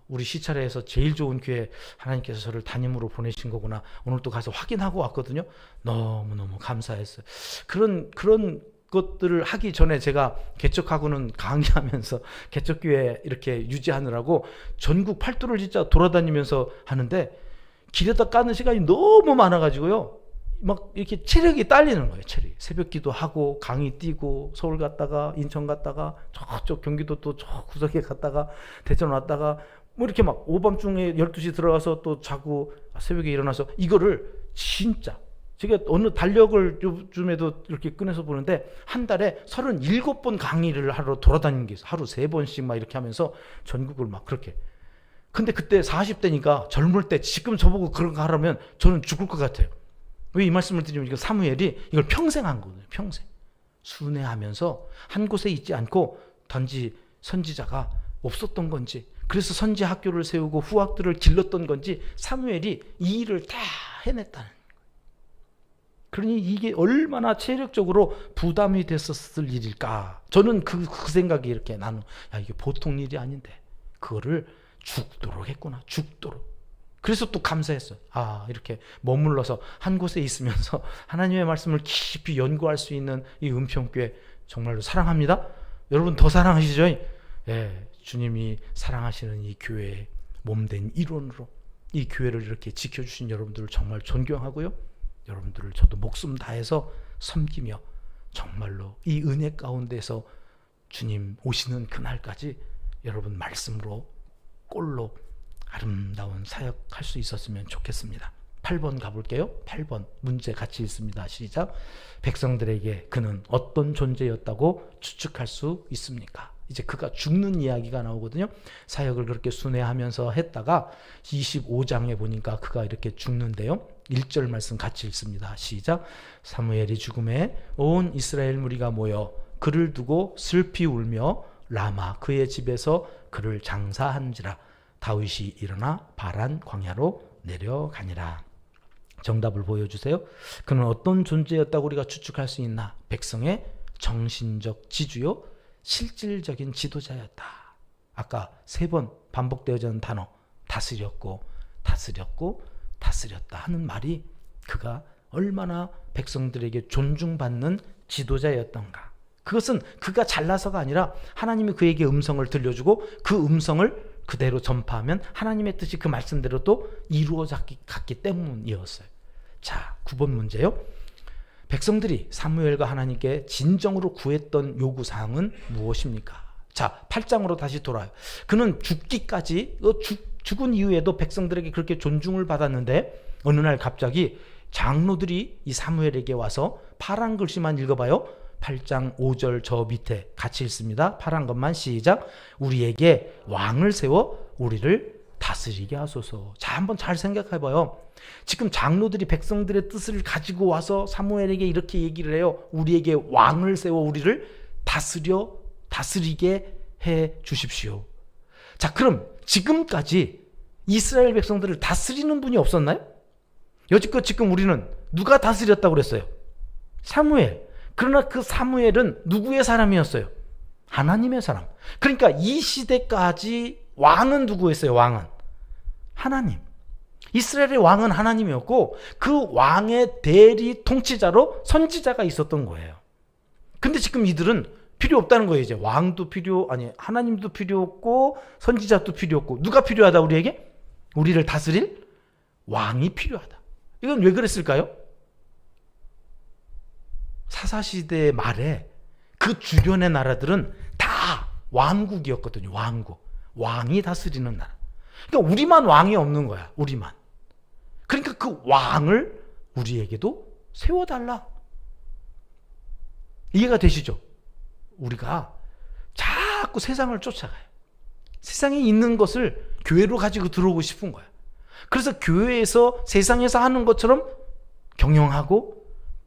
Speaker 1: 우리 시차례에서 제일 좋은 교회 하나님께서 저를 담임으로 보내신 거구나. 오늘 또 가서 확인하고 왔거든요. 너무너무 감사했어요. 그런 것들을 하기 전에 제가 개척하고는 강의하면서 개척교회 이렇게 유지하느라고 전국 팔도를 진짜 돌아다니면서 하는데 길에다 까는 시간이 너무 많아가지고요. 막 이렇게 체력이 딸리는 거예요. 체력이. 새벽 기도하고 강의 뛰고 서울 갔다가 인천 갔다가 저쪽 경기도 또 저 구석에 갔다가 대전 왔다가 뭐 이렇게 막 오밤중에 12시 들어가서 또 자고 새벽에 일어나서 이거를 진짜 제가 어느 달력을 요즘에도 이렇게 꺼내서 보는데 한 달에 37번 강의를 하러 돌아다니는 게 있어요. 하루 3번씩 막 이렇게 하면서 전국을 막 그렇게. 근데 그때 40대니까 젊을 때 지금 저보고 그런 거 하라면 저는 죽을 것 같아요. 왜 이 말씀을 드리면 이거 사무엘이 이걸 평생 한 거거든요. 평생. 순회하면서 한 곳에 있지 않고 단지 선지자가 없었던 건지 그래서 선지 학교를 세우고 후학들을 길렀던 건지 사무엘이 이 일을 다 해냈다는 거예요. 그러니 이게 얼마나 체력적으로 부담이 됐었을 일일까. 저는 그 생각이 이렇게 이게 보통 일이 아닌데 그거를 죽도록 했구나. 죽도록. 그래서 또 감사했어요. 이렇게 머물러서 한 곳에 있으면서 하나님의 말씀을 깊이 연구할 수 있는 이 은평교회 정말로 사랑합니다. 여러분 더 사랑하시죠? 예, 주님이 사랑하시는 이 교회의 몸된 일원으로 이 교회를 이렇게 지켜주신 여러분들을 정말 존경하고요. 여러분들을 저도 목숨 다해서 섬기며 정말로 이 은혜 가운데서 주님 오시는 그날까지 여러분 말씀으로 꼴로 아름다운 사역할 수 있었으면 좋겠습니다. 8번 가볼게요. 8번 문제 같이 있습니다. 시작. 백성들에게 그는 어떤 존재였다고 추측할 수 있습니까? 이제 그가 죽는 이야기가 나오거든요. 사역을 그렇게 순회하면서 했다가 25장에 보니까 그가 이렇게 죽는데요. 1절 말씀 같이 읽습니다. 시작. 사무엘이 죽음에 온 이스라엘 무리가 모여 그를 두고 슬피 울며 라마 그의 집에서 그를 장사한지라. 다윗이 일어나 바란 광야로 내려가니라. 정답을 보여주세요. 그는 어떤 존재였다고 우리가 추측할 수 있나? 백성의 정신적 지주요, 실질적인 지도자였다. 아까 3번 반복되어지는 단어, 다스렸고 다스렸고 다스렸다 하는 말이 그가 얼마나 백성들에게 존중받는 지도자였던가. 그것은 그가 잘나서가 아니라 하나님이 그에게 음성을 들려주고 그 음성을 그대로 전파하면 하나님의 뜻이 그 말씀대로 또 이루어졌기 때문이었어요. 자, 9번 문제요. 백성들이 사무엘과 하나님께 진정으로 구했던 요구사항은 무엇입니까? 자, 8장으로 다시 돌아요. 그는 죽기까지 죽은 이후에도 백성들에게 그렇게 존중을 받았는데 어느 날 갑자기 장로들이 이 사무엘에게 와서 파란 글씨만 읽어봐요. 8장 5절 저 밑에 같이 읽습니다. 파란 것만 시작. 우리에게 왕을 세워 우리를 다스리게 하소서. 자, 한번 잘 생각해봐요. 지금 장로들이 백성들의 뜻을 가지고 와서 사무엘에게 이렇게 얘기를 해요. 우리에게 왕을 세워 우리를 다스리게 해 주십시오. 자, 그럼 지금까지 이스라엘 백성들을 다스리는 분이 없었나요? 여지껏 지금 우리는 누가 다스렸다고 그랬어요? 사무엘. 그러나 그 사무엘은 누구의 사람이었어요? 하나님의 사람. 그러니까 이 시대까지 왕은 누구였어요? 왕은 하나님. 이스라엘의 왕은 하나님이었고 그 왕의 대리 통치자로 선지자가 있었던 거예요. 근데 지금 이들은 필요 없다는 거예요. 이제 왕도 하나님도 필요 없고 선지자도 필요 없고 누가 필요하다 우리에게? 우리를 다스릴 왕이 필요하다. 이건 왜 그랬을까요? 사사시대 말에 그 주변의 나라들은 다 왕국이었거든요. 왕국. 왕이 다스리는 나라. 그러니까 우리만 왕이 없는 거야. 우리만. 그러니까 그 왕을 우리에게도 세워달라. 이해가 되시죠? 우리가 자꾸 세상을 쫓아가요. 세상에 있는 것을 교회로 가지고 들어오고 싶은 거야. 그래서 교회에서 세상에서 하는 것처럼 경영하고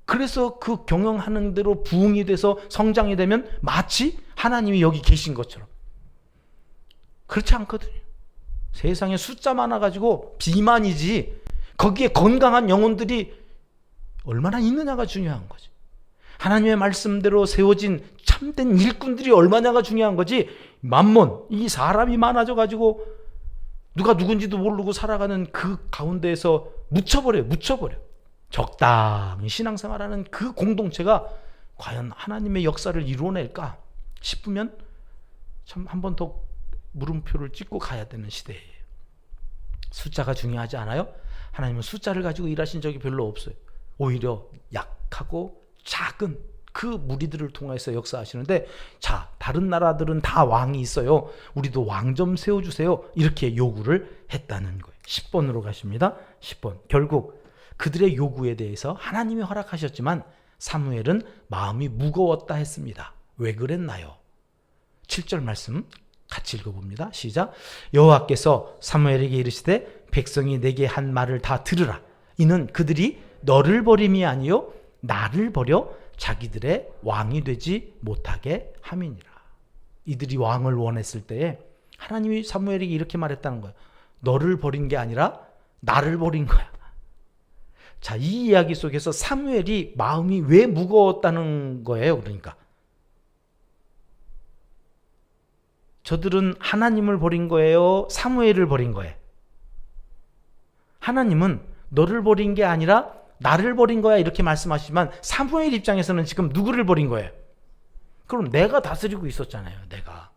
Speaker 1: 그래서 그 경영하는 대로 부흥이 돼서 성장이 되면 마치 하나님이 여기 계신 것처럼. 그렇지 않거든요. 세상에 숫자 많아가지고 비만이지 거기에 건강한 영혼들이 얼마나 있느냐가 중요한 거지. 하나님의 말씀대로 세워진 참된 일꾼들이 얼마냐가 중요한 거지. 만몬, 이 사람이 많아져가지고 누가 누군지도 모르고 살아가는 그 가운데에서 묻혀버려. 적당히 신앙생활하는 그 공동체가 과연 하나님의 역사를 이루어낼까 싶으면 참 한 번 더 물음표를 찍고 가야 되는 시대예요. 숫자가 중요하지 않아요? 하나님은 숫자를 가지고 일하신 적이 별로 없어요. 오히려 약하고 작은 그 무리들을 통해서 역사하시는데, 자, 다른 나라들은 다 왕이 있어요. 우리도 왕 좀 세워주세요. 이렇게 요구를 했다는 거예요. 10번으로 가십니다. 10번. 결국 그들의 요구에 대해서 하나님이 허락하셨지만 사무엘은 마음이 무거웠다 했습니다. 왜 그랬나요? 7절 말씀 같이 읽어봅니다. 시작. 여호와께서 사무엘에게 이르시되 백성이 내게 한 말을 다 들으라. 이는 그들이 너를 버림이 아니요 나를 버려 자기들의 왕이 되지 못하게 함이니라. 이들이 왕을 원했을 때에 하나님이 사무엘에게 이렇게 말했다는 거예요. 너를 버린 게 아니라 나를 버린 거야. 자, 이 이야기 속에서 사무엘이 마음이 왜 무거웠다는 거예요? 그러니까 저들은 하나님을 버린 거예요? 사무엘을 버린 거예요? 하나님은 너를 버린 게 아니라 나를 버린 거야 이렇게 말씀하시지만 사무엘 입장에서는 지금 누구를 버린 거예요? 그럼 내가 다스리고 있었잖아요. 내가.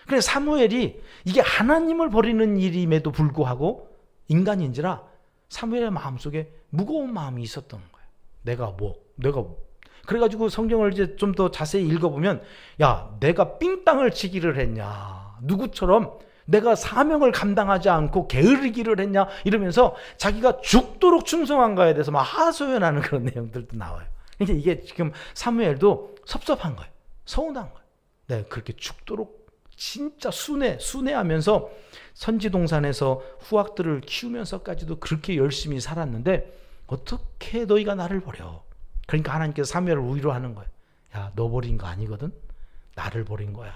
Speaker 1: 그래서 사무엘이 이게 하나님을 버리는 일임에도 불구하고 인간인지라 사무엘의 마음속에 무거운 마음이 있었던 거예요. 내가 그래가지고 성경을 이제 좀 더 자세히 읽어보면, 야, 내가 삥땅을 치기를 했냐, 누구처럼 내가 사명을 감당하지 않고 게으르기를 했냐 이러면서 자기가 죽도록 충성한 거에 대해서 막 하소연하는 그런 내용들도 나와요. 그러니까 이게 지금 사무엘도 섭섭한 거예요. 서운한 거예요. 네, 그렇게 죽도록 진짜 순회하면서 선지동산에서 후학들을 키우면서까지도 그렇게 열심히 살았는데 어떻게 너희가 나를 버려? 그러니까 하나님께서 사무엘을 위로하는 거예요. 야, 너 버린 거 아니거든? 나를 버린 거야.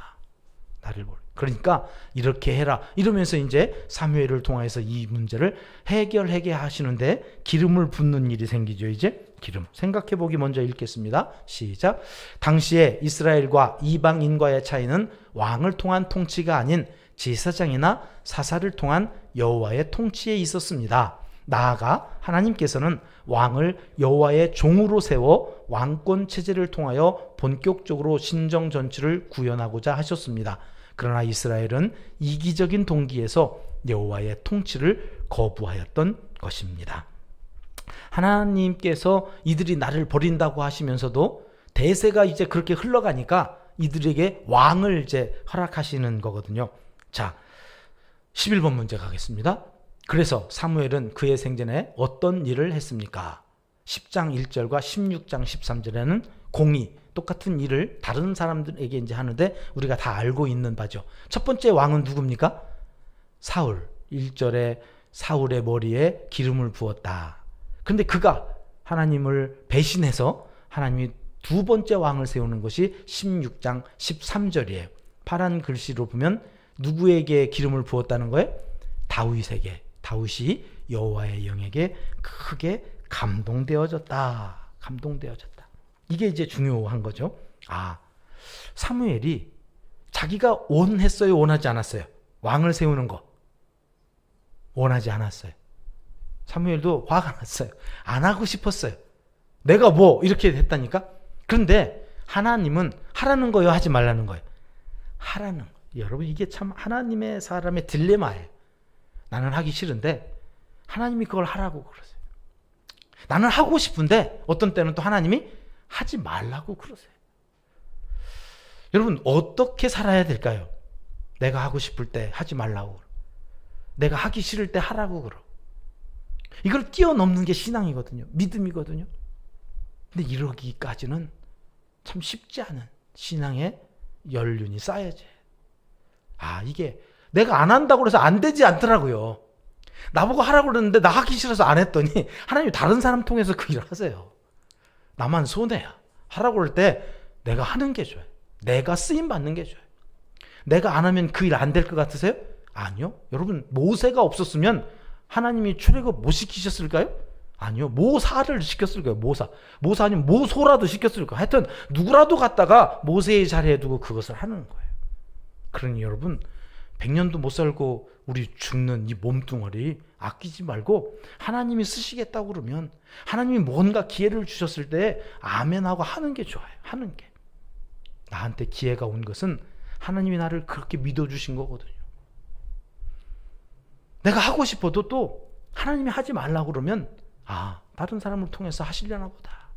Speaker 1: 나를 버린. 그러니까 이렇게 해라. 이러면서 이제 사무엘을 통해서 이 문제를 해결하게 하시는데 기름을 붓는 일이 생기죠. 이제 기름. 생각해보기 먼저 읽겠습니다. 시작. 당시에 이스라엘과 이방인과의 차이는 왕을 통한 통치가 아닌 제사장이나 사사를 통한 여호와의 통치에 있었습니다. 나아가 하나님께서는 왕을 여호와의 종으로 세워 왕권 체제를 통하여 본격적으로 신정 전치를 구현하고자 하셨습니다. 그러나 이스라엘은 이기적인 동기에서 여호와의 통치를 거부하였던 것입니다. 하나님께서 이들이 나를 버린다고 하시면서도 대세가 이제 그렇게 흘러가니까 이들에게 왕을 이제 허락하시는 거거든요. 자, 11번 문제 가겠습니다. 그래서 사무엘은 그의 생전에 어떤 일을 했습니까? 10장 1절과 16장 13절에는 공의, 똑같은 일을 다른 사람들에게 이제 하는데 우리가 다 알고 있는 바죠. 첫 번째 왕은 누굽니까? 사울. 1절에 사울의 머리에 기름을 부었다. 그런데 그가 하나님을 배신해서 하나님이 두 번째 왕을 세우는 것이 16장 13절이에요. 파란 글씨로 보면 누구에게 기름을 부었다는 거예요? 다윗에게. 다윗이 여호와의 영에게 크게 감동되어졌다. 이게 이제 중요한 거죠. 아, 사무엘이 자기가 원했어요? 원하지 않았어요? 왕을 세우는 거. 원하지 않았어요. 사무엘도 화가 났어요. 안 하고 싶었어요. 내가 뭐 이렇게 했다니까? 그런데 하나님은 하라는 거예요? 하지 말라는 거예요? 하라는 거예요. 여러분, 이게 참 하나님의 사람의 딜레마예요. 나는 하기 싫은데 하나님이 그걸 하라고 그러세요. 나는 하고 싶은데 어떤 때는 또 하나님이 하지 말라고 그러세요. 여러분, 어떻게 살아야 될까요? 내가 하고 싶을 때 하지 말라고 그러. 내가 하기 싫을 때 하라고 그러. 이걸 뛰어넘는 게 신앙이거든요. 믿음이거든요. 근데 이러기까지는 참 쉽지 않은 신앙의 연륜이 쌓여져요. 아, 이게 내가 안 한다고 해서 안 되지 않더라고요. 나보고 하라고 그러는데 나 하기 싫어서 안 했더니 하나님이 다른 사람 통해서 그 일을 하세요. 나만 손해야. 하라고 그럴 때 내가 하는 게 좋아요. 내가 쓰임 받는 게 좋아요. 내가 안 하면 그 일 안 될 것 같으세요? 아니요. 여러분, 모세가 없었으면 하나님이 출애굽 못 시키셨을까요? 아니요. 모사를 시켰을 거예요. 모사 아니면 모소라도 시켰을 거예요. 하여튼 누구라도 갖다가 모세의 자리에 두고 그것을 하는 거예요. 그러니 여러분, 100년도 못 살고 우리 죽는 이 몸뚱아리 아끼지 말고 하나님이 쓰시겠다고 그러면 하나님이 뭔가 기회를 주셨을 때 아멘하고 하는 게 좋아요. 하는 게. 나한테 기회가 온 것은 하나님이 나를 그렇게 믿어주신 거거든요. 내가 하고 싶어도 또 하나님이 하지 말라고 그러면 아, 다른 사람을 통해서 하시려나 보다.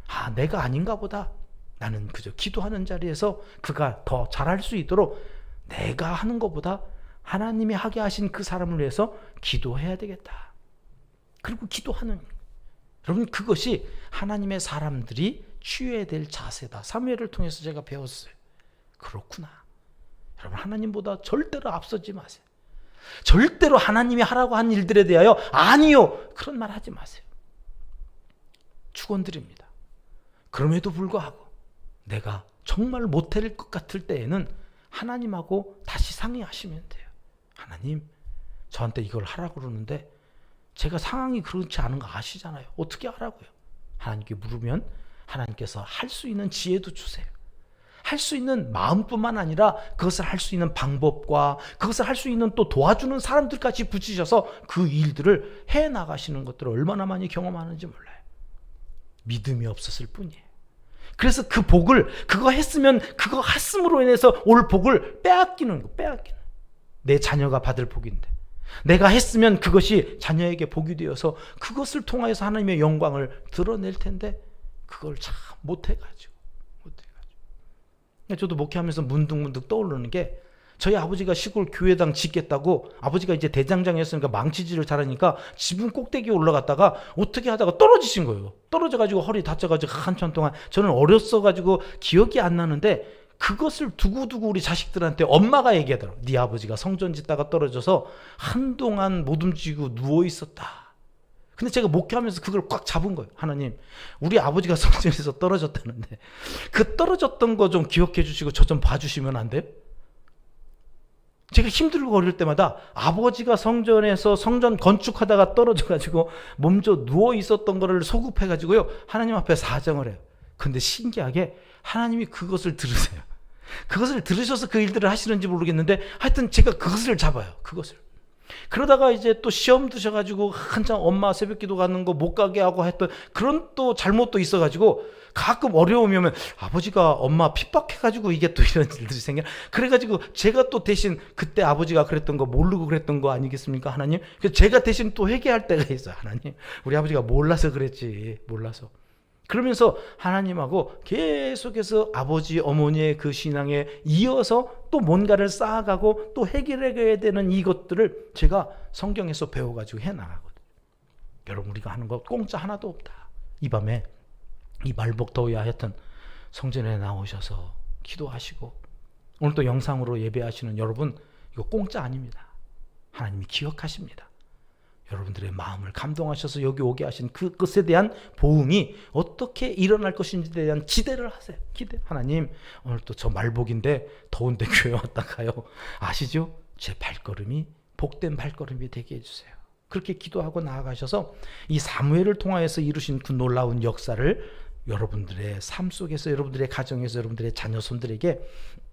Speaker 1: 아, 내가 아닌가 보다. 나는 그저 기도하는 자리에서 그가 더 잘할 수 있도록 내가 하는 것보다 하나님이 하게 하신 그 사람을 위해서 기도해야 되겠다. 그리고 기도하는, 여러분, 그것이 하나님의 사람들이 취해야 될 자세다. 사무엘을 통해서 제가 배웠어요. 그렇구나. 여러분, 하나님보다 절대로 앞서지 마세요. 절대로 하나님이 하라고 한 일들에 대하여 아니요, 그런 말 하지 마세요. 축원드립니다. 그럼에도 불구하고 내가 정말 못할 것 같을 때에는 하나님하고 다시 상의하시면 돼요. 하나님, 저한테 이걸 하라고 그러는데 제가 상황이 그렇지 않은 거 아시잖아요. 어떻게 하라고요? 하나님께 물으면 하나님께서 할 수 있는 지혜도 주세요. 할 수 있는 마음뿐만 아니라 그것을 할 수 있는 방법과 그것을 할 수 있는 또 도와주는 사람들까지 붙이셔서 그 일들을 해나가시는 것들을 얼마나 많이 경험하는지 몰라요. 믿음이 없었을 뿐이에요. 그래서 그 복을, 그거 했으면 그거 했음으로 인해서 올 복을 빼앗기는 거, 내 자녀가 받을 복인데 내가 했으면 그것이 자녀에게 복이 되어서 그것을 통하여서 하나님의 영광을 드러낼 텐데 그걸 참 못해가지고. 저도 목회하면서 문득문득 떠오르는 게 저희 아버지가 시골 교회당 짓겠다고, 아버지가 이제 대장장이었으니까 망치질을 잘하니까 지붕 꼭대기에 올라갔다가 어떻게 하다가 떨어지신 거예요. 떨어져가지고 허리 다쳐가지고 한참 동안, 저는 어렸어가지고 기억이 안 나는데 그것을 두고두고 우리 자식들한테 엄마가 얘기하더라고. 네 아버지가 성전 짓다가 떨어져서 한동안 못 움직이고 누워 있었다. 근데 제가 목회하면서 그걸 꽉 잡은 거예요. 하나님, 우리 아버지가 성전에서 떨어졌다는데 그 떨어졌던 거 좀 기억해 주시고 저 좀 봐주시면 안 돼요? 제가 힘들고 어릴 때마다 아버지가 성전에서 성전 건축하다가 떨어져가지고 몸져 누워 있었던 거를 소급해가지고요, 하나님 앞에 사정을 해요. 근데 신기하게 하나님이 그것을 들으세요. 그것을 들으셔서 그 일들을 하시는지 모르겠는데 하여튼 제가 그것을 잡아요. 그것을. 그러다가 이제 또 시험 드셔가지고 한참 엄마 새벽기도 가는 거 못 가게 하고 했던 그런 또 잘못도 있어가지고 가끔 어려움이 오면 아버지가 엄마 핍박해가지고 이게 또 이런 일들이 생겨. 그래가지고 제가 또 대신 그때 아버지가 그랬던 거 모르고 그랬던 거 아니겠습니까, 하나님? 그래서 제가 대신 또 회개할 때가 있어요. 하나님, 우리 아버지가 몰라서 그랬지, 몰라서. 그러면서 하나님하고 계속해서 아버지 어머니의 그 신앙에 이어서 또 뭔가를 쌓아가고 또 해결해야 되는 이것들을 제가 성경에서 배워가지고 해나가거든요. 여러분, 우리가 하는 거 공짜 하나도 없다. 이 밤에 이 말복더위 하여튼 성전에 나오셔서 기도하시고 오늘 또 영상으로 예배하시는 여러분, 이거 공짜 아닙니다. 하나님이 기억하십니다. 여러분들의 마음을 감동하셔서 여기 오게 하신 그것에 대한 보응이 어떻게 일어날 것인지에 대한 기대를 하세요. 기대. 하나님, 오늘 또 저 말복인데 더운데 교회 왔다가요, 아시죠? 제 발걸음이 복된 발걸음이 되게 해주세요. 그렇게 기도하고 나아가셔서 이 사무엘을 통하여서 이루신 그 놀라운 역사를 여러분들의 삶 속에서, 여러분들의 가정에서, 여러분들의 자녀손들에게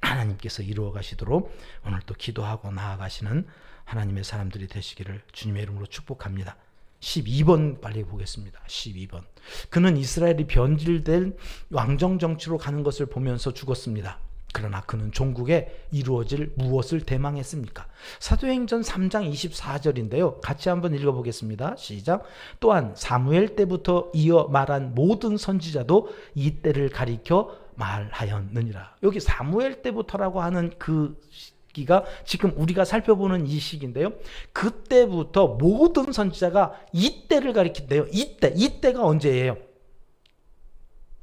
Speaker 1: 하나님께서 이루어 가시도록 오늘 또 기도하고 나아가시는 하나님의 사람들이 되시기를 주님의 이름으로 축복합니다. 12번 빨리 보겠습니다. 12번. 그는 이스라엘이 변질된 왕정 정치로 가는 것을 보면서 죽었습니다. 그러나 그는 종국에 이루어질 무엇을 대망했습니까? 사도행전 3장 24절인데요. 같이 한번 읽어보겠습니다. 시작. 또한 사무엘 때부터 이어 말한 모든 선지자도 이 때를 가리켜 말하였느니라. 여기 사무엘 때부터라고 하는 그 시기가 지금 우리가 살펴보는 이 시기인데요. 그때부터 모든 선지자가 이 때를 가리킨대요. 이때가 언제예요?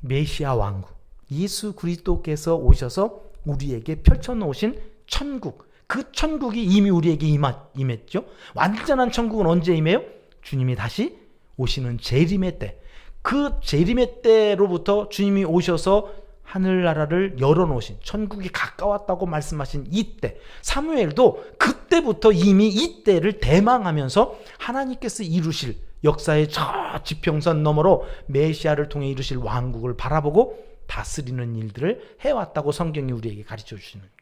Speaker 1: 메시아 왕국. 예수 그리스도께서 오셔서 우리에게 펼쳐놓으신 천국, 그 천국이 이미 우리에게 임했죠. 완전한 천국은 언제 임해요? 주님이 다시 오시는 재림의 때. 그 재림의 때로부터 주님이 오셔서 하늘나라를 열어놓으신, 천국이 가까웠다고 말씀하신 이때, 사무엘도 그때부터 이미 이때를 대망하면서 하나님께서 이루실 역사의 저 지평선 너머로 메시아를 통해 이루실 왕국을 바라보고 다스리는 일들을 해왔다고 성경이 우리에게 가르쳐 주시는 거예요.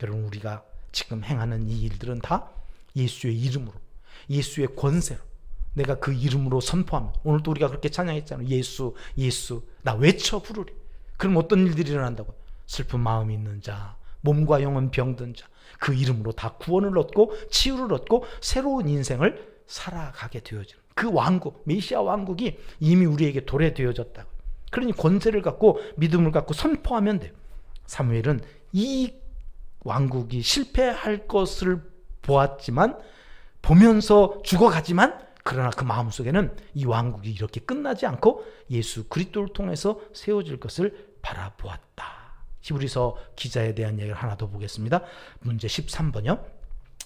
Speaker 1: 여러분, 우리가 지금 행하는 이 일들은 다 예수의 이름으로, 예수의 권세로, 내가 그 이름으로 선포하면, 오늘도 우리가 그렇게 찬양했잖아요. 예수, 예수, 나 외쳐 부르리. 그럼 어떤 일들이 일어난다고? 슬픈 마음이 있는 자, 몸과 영은 병든 자, 그 이름으로 다 구원을 얻고 치유를 얻고 새로운 인생을 살아가게 되어지는 그 왕국, 메시아 왕국이 이미 우리에게 도래되어졌다고. 그러니 권세를 갖고 믿음을 갖고 선포하면 돼요. 사무엘은 이 왕국이 실패할 것을 보았지만, 보면서 죽어가지만, 그러나 그 마음속에는 이 왕국이 이렇게 끝나지 않고 예수 그리스도를 통해서 세워질 것을 바라보았다. 히브리서 기자에 대한 얘기를 하나 더 보겠습니다. 문제 13번이요.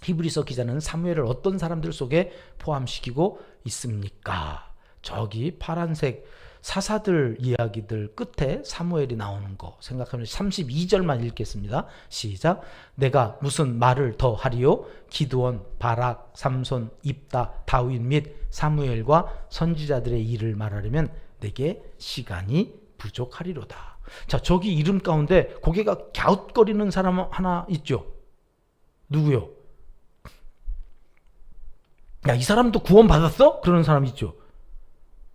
Speaker 1: 히브리서 기자는 사무엘을 어떤 사람들 속에 포함시키고 있습니까? 저기 파란색 사사들 이야기들 끝에 사무엘이 나오는 거 생각하면 32절만 읽겠습니다. 시작. 내가 무슨 말을 더 하리요? 기드온, 바락, 삼손, 입다, 다윗 및 사무엘과 선지자들의 일을 말하려면 내게 시간이 부족하리로다. 자, 저기 이름 가운데 고개가 갸웃거리는 사람 하나 있죠. 누구요? 야, 이 사람도 구원 받았어? 그러는 사람 있죠.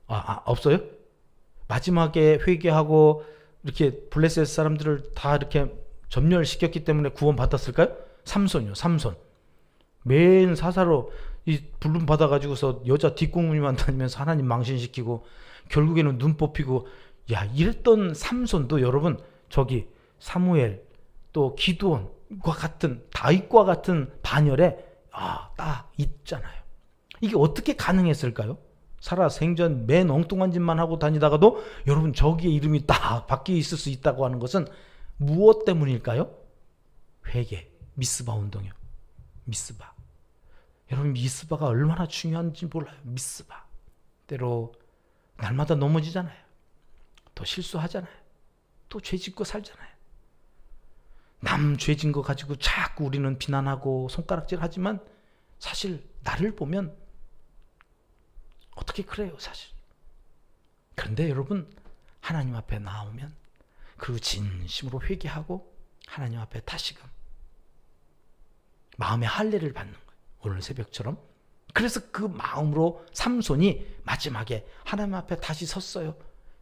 Speaker 1: 없어요? 마지막에 회개하고 이렇게 블레셋 사람들을 다 이렇게 전멸시켰기 때문에 구원 받았을까요? 삼손이요. 삼손. 맨 사사로 이 불름 받아가지고서 여자 뒷공무니만 다니면서 하나님 망신시키고 결국에는 눈 뽑히고, 야, 이랬던 삼손도 여러분 저기 사무엘 또 기드온과 같은, 다윗과 같은 반열에 딱 있잖아요. 이게 어떻게 가능했을까요? 살아 생전 맨 엉뚱한 짓만 하고 다니다가도 여러분 저기에 이름이 딱 바뀌어 있을 수 있다고 하는 것은 무엇 때문일까요? 회개, 미스바 운동이요. 미스바. 여러분, 미스바가 얼마나 중요한지 몰라요. 미스바. 때로 날마다 넘어지잖아요. 또 실수하잖아요. 또 죄 짓고 살잖아요. 남 죄 진 거 가지고 자꾸 우리는 비난하고 손가락질 하지만 사실 나를 보면 어떻게 그래요, 사실. 그런데 여러분, 하나님 앞에 나오면 그리고 진심으로 회개하고 하나님 앞에 다시금 마음의 할례를 받는 거예요. 오늘 새벽처럼. 그래서 그 마음으로 삼손이 마지막에 하나님 앞에 다시 섰어요.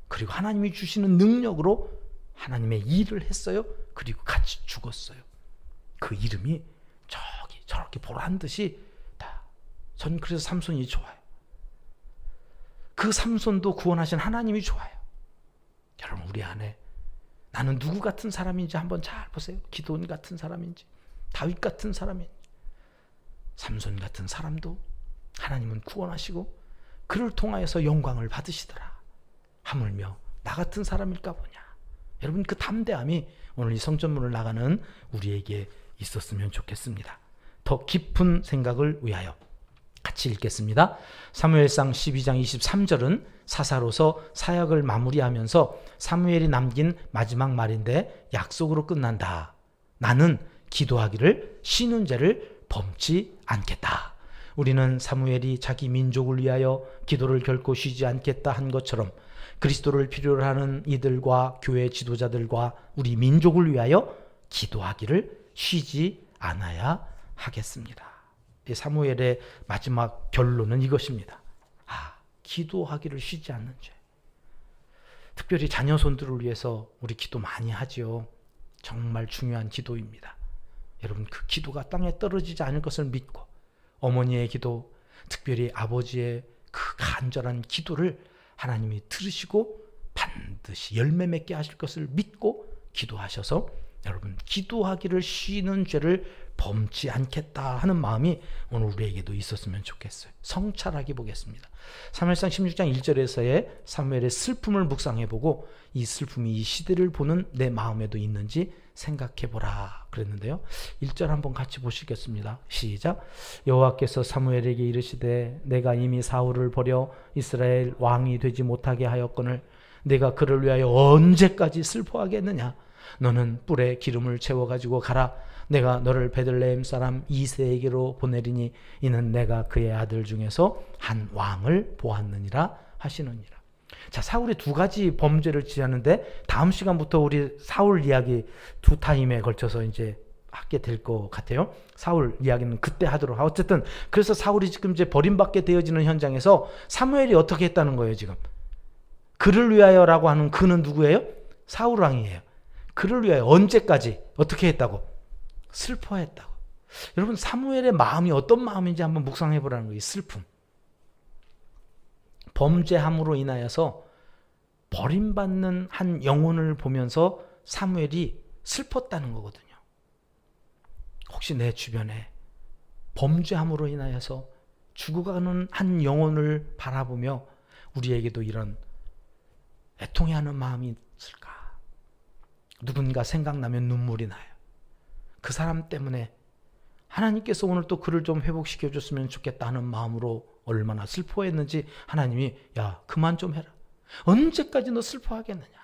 Speaker 1: 그리고 하나님이 주시는 능력으로 하나님의 일을 했어요. 그리고 같이 죽었어요. 그 이름이 저렇게 보란 듯이 다. 전 그래서 삼손이 좋아요. 그 삼손도 구원하신 하나님이 좋아요. 여러분, 우리 안에 나는 누구 같은 사람인지 한번 잘 보세요. 기도원 같은 사람인지, 다윗 같은 사람인지, 삼손 같은 사람도 하나님은 구원하시고 그를 통하여서 영광을 받으시더라. 하물며 나 같은 사람일까 보냐. 여러분, 그 담대함이 오늘 이 성전문을 나가는 우리에게 있었으면 좋겠습니다. 더 깊은 생각을 위하여 같이 읽겠습니다. 사무엘상 12장 23절은 사사로서 사역을 마무리하면서 사무엘이 남긴 마지막 말인데 약속으로 끝난다. 나는 기도하기를 쉬는 죄를 범치 않겠다. 우리는 사무엘이 자기 민족을 위하여 기도를 결코 쉬지 않겠다 한 것처럼 그리스도를 필요로 하는 이들과 교회 지도자들과 우리 민족을 위하여 기도하기를 쉬지 않아야 하겠습니다. 사무엘의 마지막 결론은 이것입니다. 기도하기를 쉬지 않는 죄. 특별히 자녀손들을 위해서 우리 기도 많이 하지요. 정말 중요한 기도입니다. 여러분, 그 기도가 땅에 떨어지지 않을 것을 믿고 어머니의 기도, 특별히 아버지의 그 간절한 기도를 하나님이 들으시고 반드시 열매 맺게 하실 것을 믿고 기도하셔서 여러분, 기도하기를 쉬는 죄를 범치 않겠다 하는 마음이 오늘 우리에게도 있었으면 좋겠어요. 성찰하게 보겠습니다. 사무엘상 16장 1절에서의 사무엘의 슬픔을 묵상해보고 이 슬픔이 이 시대를 보는 내 마음에도 있는지 생각해보라 그랬는데요. 1절 한번 같이 보시겠습니다. 시작. 여호와께서 사무엘에게 이르시되 내가 이미 사울을 버려 이스라엘 왕이 되지 못하게 하였거늘 내가 그를 위하여 언제까지 슬퍼하겠느냐. 너는 뿔에 기름을 채워가지고 가라. 내가 너를 베들레헴 사람 이새에게로 보내리니 이는 내가 그의 아들 중에서 한 왕을 보았느니라 하시느니라. 자, 사울이 두 가지 범죄를 지었는데 다음 시간부터 우리 사울 이야기 두 타임에 걸쳐서 이제 하게 될 것 같아요. 사울 이야기는 그때 하도록 하고, 어쨌든 그래서 사울이 지금 이제 버림받게 되어지는 현장에서 사무엘이 어떻게 했다는 거예요. 지금 그를 위하여라고 하는 그는 누구예요? 사울 왕이에요. 그를 위하여 언제까지 어떻게 했다고? 슬퍼했다고. 여러분, 사무엘의 마음이 어떤 마음인지 한번 묵상해 보라는 거예요. 슬픔. 범죄함으로 인하여서 버림받는 한 영혼을 보면서 사무엘이 슬펐다는 거거든요. 혹시 내 주변에 범죄함으로 인하여서 죽어가는 한 영혼을 바라보며 우리에게도 이런 애통해하는 마음이 있을까? 누군가 생각나면 눈물이 나요. 그 사람 때문에 하나님께서 오늘 또 그를 좀 회복시켜 줬으면 좋겠다 하는 마음으로 얼마나 슬퍼했는지 하나님이 야, 그만 좀 해라. 언제까지 너 슬퍼하겠느냐.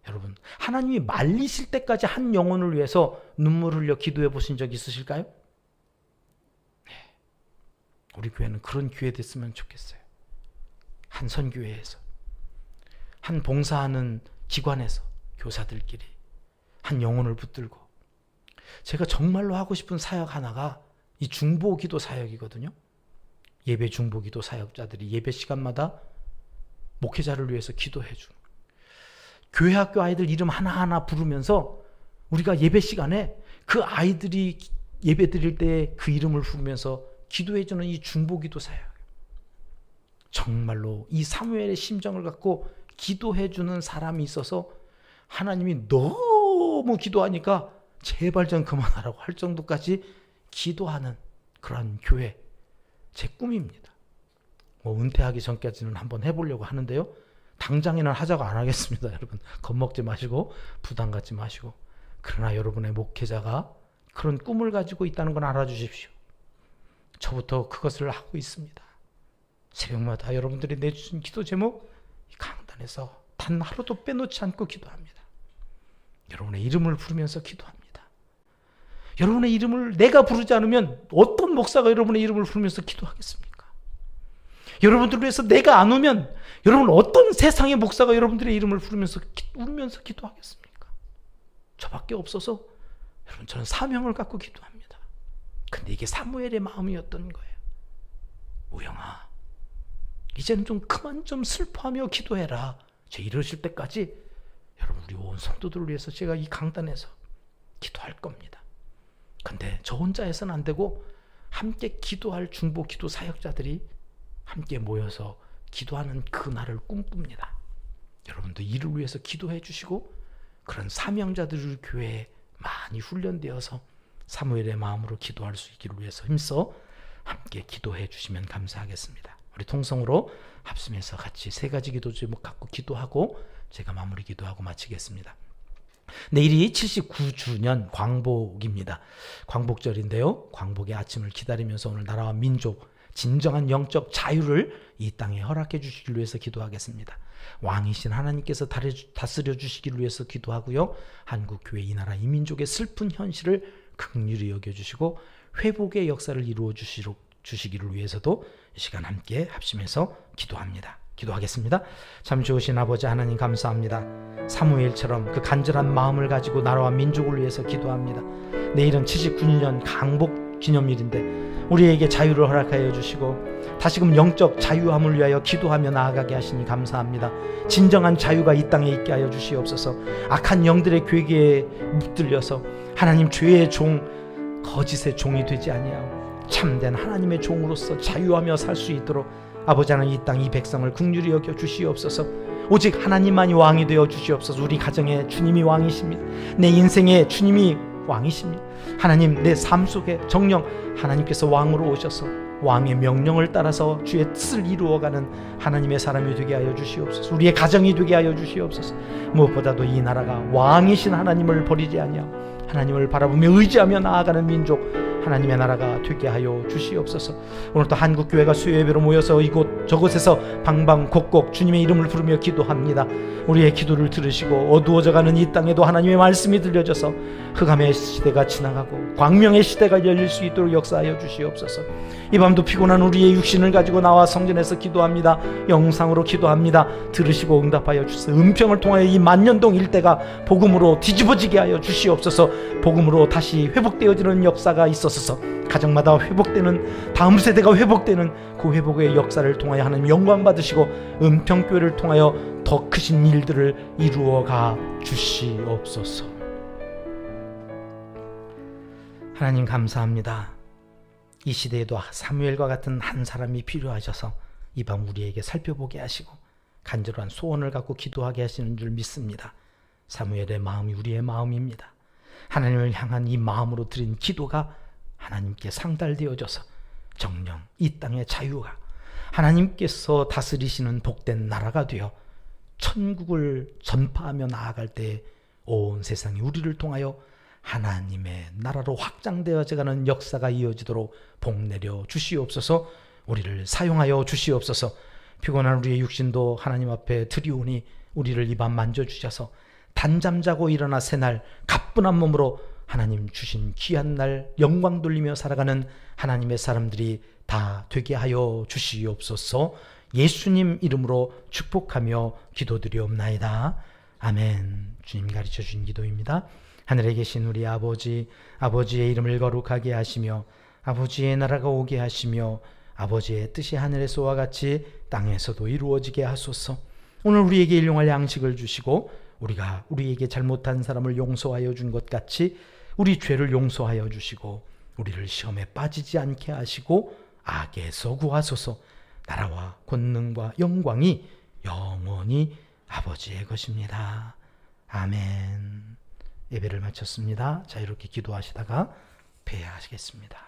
Speaker 1: 여러분, 하나님이 말리실 때까지 한 영혼을 위해서 눈물 흘려 기도해 보신 적 있으실까요? 네. 우리 교회는 그런 기회 됐으면 좋겠어요. 한 선교회에서, 한 봉사하는 기관에서 교사들끼리 한 영혼을 붙들고, 제가 정말로 하고 싶은 사역 하나가 이 중보기도 사역이거든요. 예배 중보기도 사역자들이 예배 시간마다 목회자를 위해서 기도해 주는, 교회 학교 아이들 이름 하나하나 부르면서 우리가 예배 시간에 그 아이들이 예배 드릴 때 그 이름을 부르면서 기도해 주는 이 중보기도 사역. 정말로 이 사무엘의 심정을 갖고 기도해 주는 사람이 있어서 하나님이 너무 기도하니까 제발 좀 그만하라고 할 정도까지 기도하는 그런 교회, 제 꿈입니다. 은퇴하기 전까지는 한번 해보려고 하는데요. 당장에는 하자고 안 하겠습니다. 여러분, 겁먹지 마시고 부담 갖지 마시고. 그러나 여러분의 목회자가 그런 꿈을 가지고 있다는 건 알아주십시오. 저부터 그것을 하고 있습니다. 새벽마다 여러분들이 내주신 기도 제목 강단에서 단 하루도 빼놓지 않고 기도합니다. 여러분의 이름을 부르면서 기도합니다. 여러분의 이름을 내가 부르지 않으면 어떤 목사가 여러분의 이름을 부르면서 기도하겠습니까? 여러분들을 위해서 내가 안 오면 여러분 어떤 세상의 목사가 여러분들의 이름을 부르면서 울면서 기도하겠습니까? 저밖에 없어서 여러분 저는 사명을 갖고 기도합니다. 근데 이게 사무엘의 마음이었던 거예요. 우영아, 이제는 좀 그만 좀 슬퍼하며 기도해라. 저 이러실 때까지 여러분 우리 온 성도들을 위해서 제가 이 강단에서 기도할 겁니다. 근데 저 혼자 해서는 안 되고 함께 기도할 중보 기도 사역자들이 함께 모여서 기도하는 그날을 꿈꿉니다. 여러분도 이를 위해서 기도해 주시고 그런 사명자들을 교회에 많이 훈련되어서 사무엘의 마음으로 기도할 수 있기를 위해서 힘써 함께 기도해 주시면 감사하겠습니다. 우리 통성으로 합심해서 같이 세 가지 기도 제목 갖고 기도하고 제가 마무리 기도하고 마치겠습니다. 내일이 79주년 광복입니다. 광복절인데요. 광복의 아침을 기다리면서 오늘 나라와 민족 진정한 영적 자유를 이 땅에 허락해 주시기 위해서 기도하겠습니다. 왕이신 하나님께서 다스려 주시기를 위해서 기도하고요. 한국교회 이 나라 이 민족의 슬픈 현실을 긍휼히 여겨주시고 회복의 역사를 이루어 주시기를 위해서도 이 시간 함께 합심해서 기도합니다. 기도하겠습니다. 참 좋으신 아버지 하나님 감사합니다. 사무엘처럼 그 간절한 마음을 가지고 나라와 민족을 위해서 기도합니다. 내일은 79년 강복 기념일인데 우리에게 자유를 허락하여 주시고 다시금 영적 자유함을 위하여 기도하며 나아가게 하시니 감사합니다. 진정한 자유가 이 땅에 있게 하여 주시옵소서. 악한 영들의 괴계에 붙들려서 하나님 죄의 종, 거짓의 종이 되지 아니하고 참된 하나님의 종으로서 자유하며 살 수 있도록 아버지 하나님 이 땅 이 백성을 긍휼히 여겨 주시옵소서. 오직 하나님만이 왕이 되어 주시옵소서. 우리 가정에 주님이 왕이십니다. 내 인생에 주님이 왕이십니다. 하나님 내 삶 속에 정령 하나님께서 왕으로 오셔서 왕의 명령을 따라서 주의 뜻을 이루어가는 하나님의 사람이 되게 하여 주시옵소서. 우리의 가정이 되게 하여 주시옵소서. 무엇보다도 이 나라가 왕이신 하나님을 버리지 아니하고 하나님을 바라보며 의지하며 나아가는 민족 하나님의 나라가 되게 하여 주시옵소서. 오늘도 한국교회가 수요예배로 모여서 이곳 저곳에서 방방곡곡 주님의 이름을 부르며 기도합니다. 우리의 기도를 들으시고 어두워져가는 이 땅에도 하나님의 말씀이 들려져서 흑암의 시대가 지나가고 광명의 시대가 열릴 수 있도록 역사하여 주시옵소서. 이 밤도 피곤한 우리의 육신을 가지고 나와 성전에서 기도합니다. 영상으로 기도합니다. 들으시고 응답하여 주시옵소서. 은평을 통하여 이 만년동 일대가 복음으로 뒤집어지게 하여 주시옵소서. 복음으로 다시 회복되어지는 역사가 있어서 가정마다 회복되는 다음 세대가 회복되는 그 회복의 역사를 통하여 하나님 영광 받으시고 은평교회를 통하여 더 크신 일들을 이루어가 주시옵소서. 하나님 감사합니다. 이 시대에도 사무엘과 같은 한 사람이 필요하셔서 이 밤 우리에게 살펴보게 하시고 간절한 소원을 갖고 기도하게 하시는 줄 믿습니다. 사무엘의 마음이 우리의 마음입니다. 하나님을 향한 이 마음으로 드린 기도가 하나님께 상달되어져서 정령 이 땅의 자유가 하나님께서 다스리시는 복된 나라가 되어 천국을 전파하며 나아갈 때 온 세상이 우리를 통하여 하나님의 나라로 확장되어져가는 역사가 이어지도록 복내려 주시옵소서. 우리를 사용하여 주시옵소서. 피곤한 우리의 육신도 하나님 앞에 드리오니 우리를 이 밤 만져주셔서 단잠 자고 일어나 새날 가뿐한 몸으로 하나님 주신 귀한 날 영광 돌리며 살아가는 하나님의 사람들이 다 되게 하여 주시옵소서. 예수님 이름으로 축복하며 기도드리옵나이다. 아멘. 주님 가르쳐 주신 기도입니다. 하늘에 계신 우리 아버지, 아버지의 이름을 거룩하게 하시며 아버지의 나라가 오게 하시며 아버지의 뜻이 하늘에서와 같이 땅에서도 이루어지게 하소서. 오늘 우리에게 일용할 양식을 주시고 우리가 우리에게 잘못한 사람을 용서하여 준 것 같이 우리 죄를 용서하여 주시고 우리를 시험에 빠지지 않게 하시고 악에서 구하소서. 나라와 권능과 영광이 영원히 아버지의 것입니다. 아멘. 예배를 마쳤습니다. 자, 이렇게 기도하시다가 폐하시겠습니다.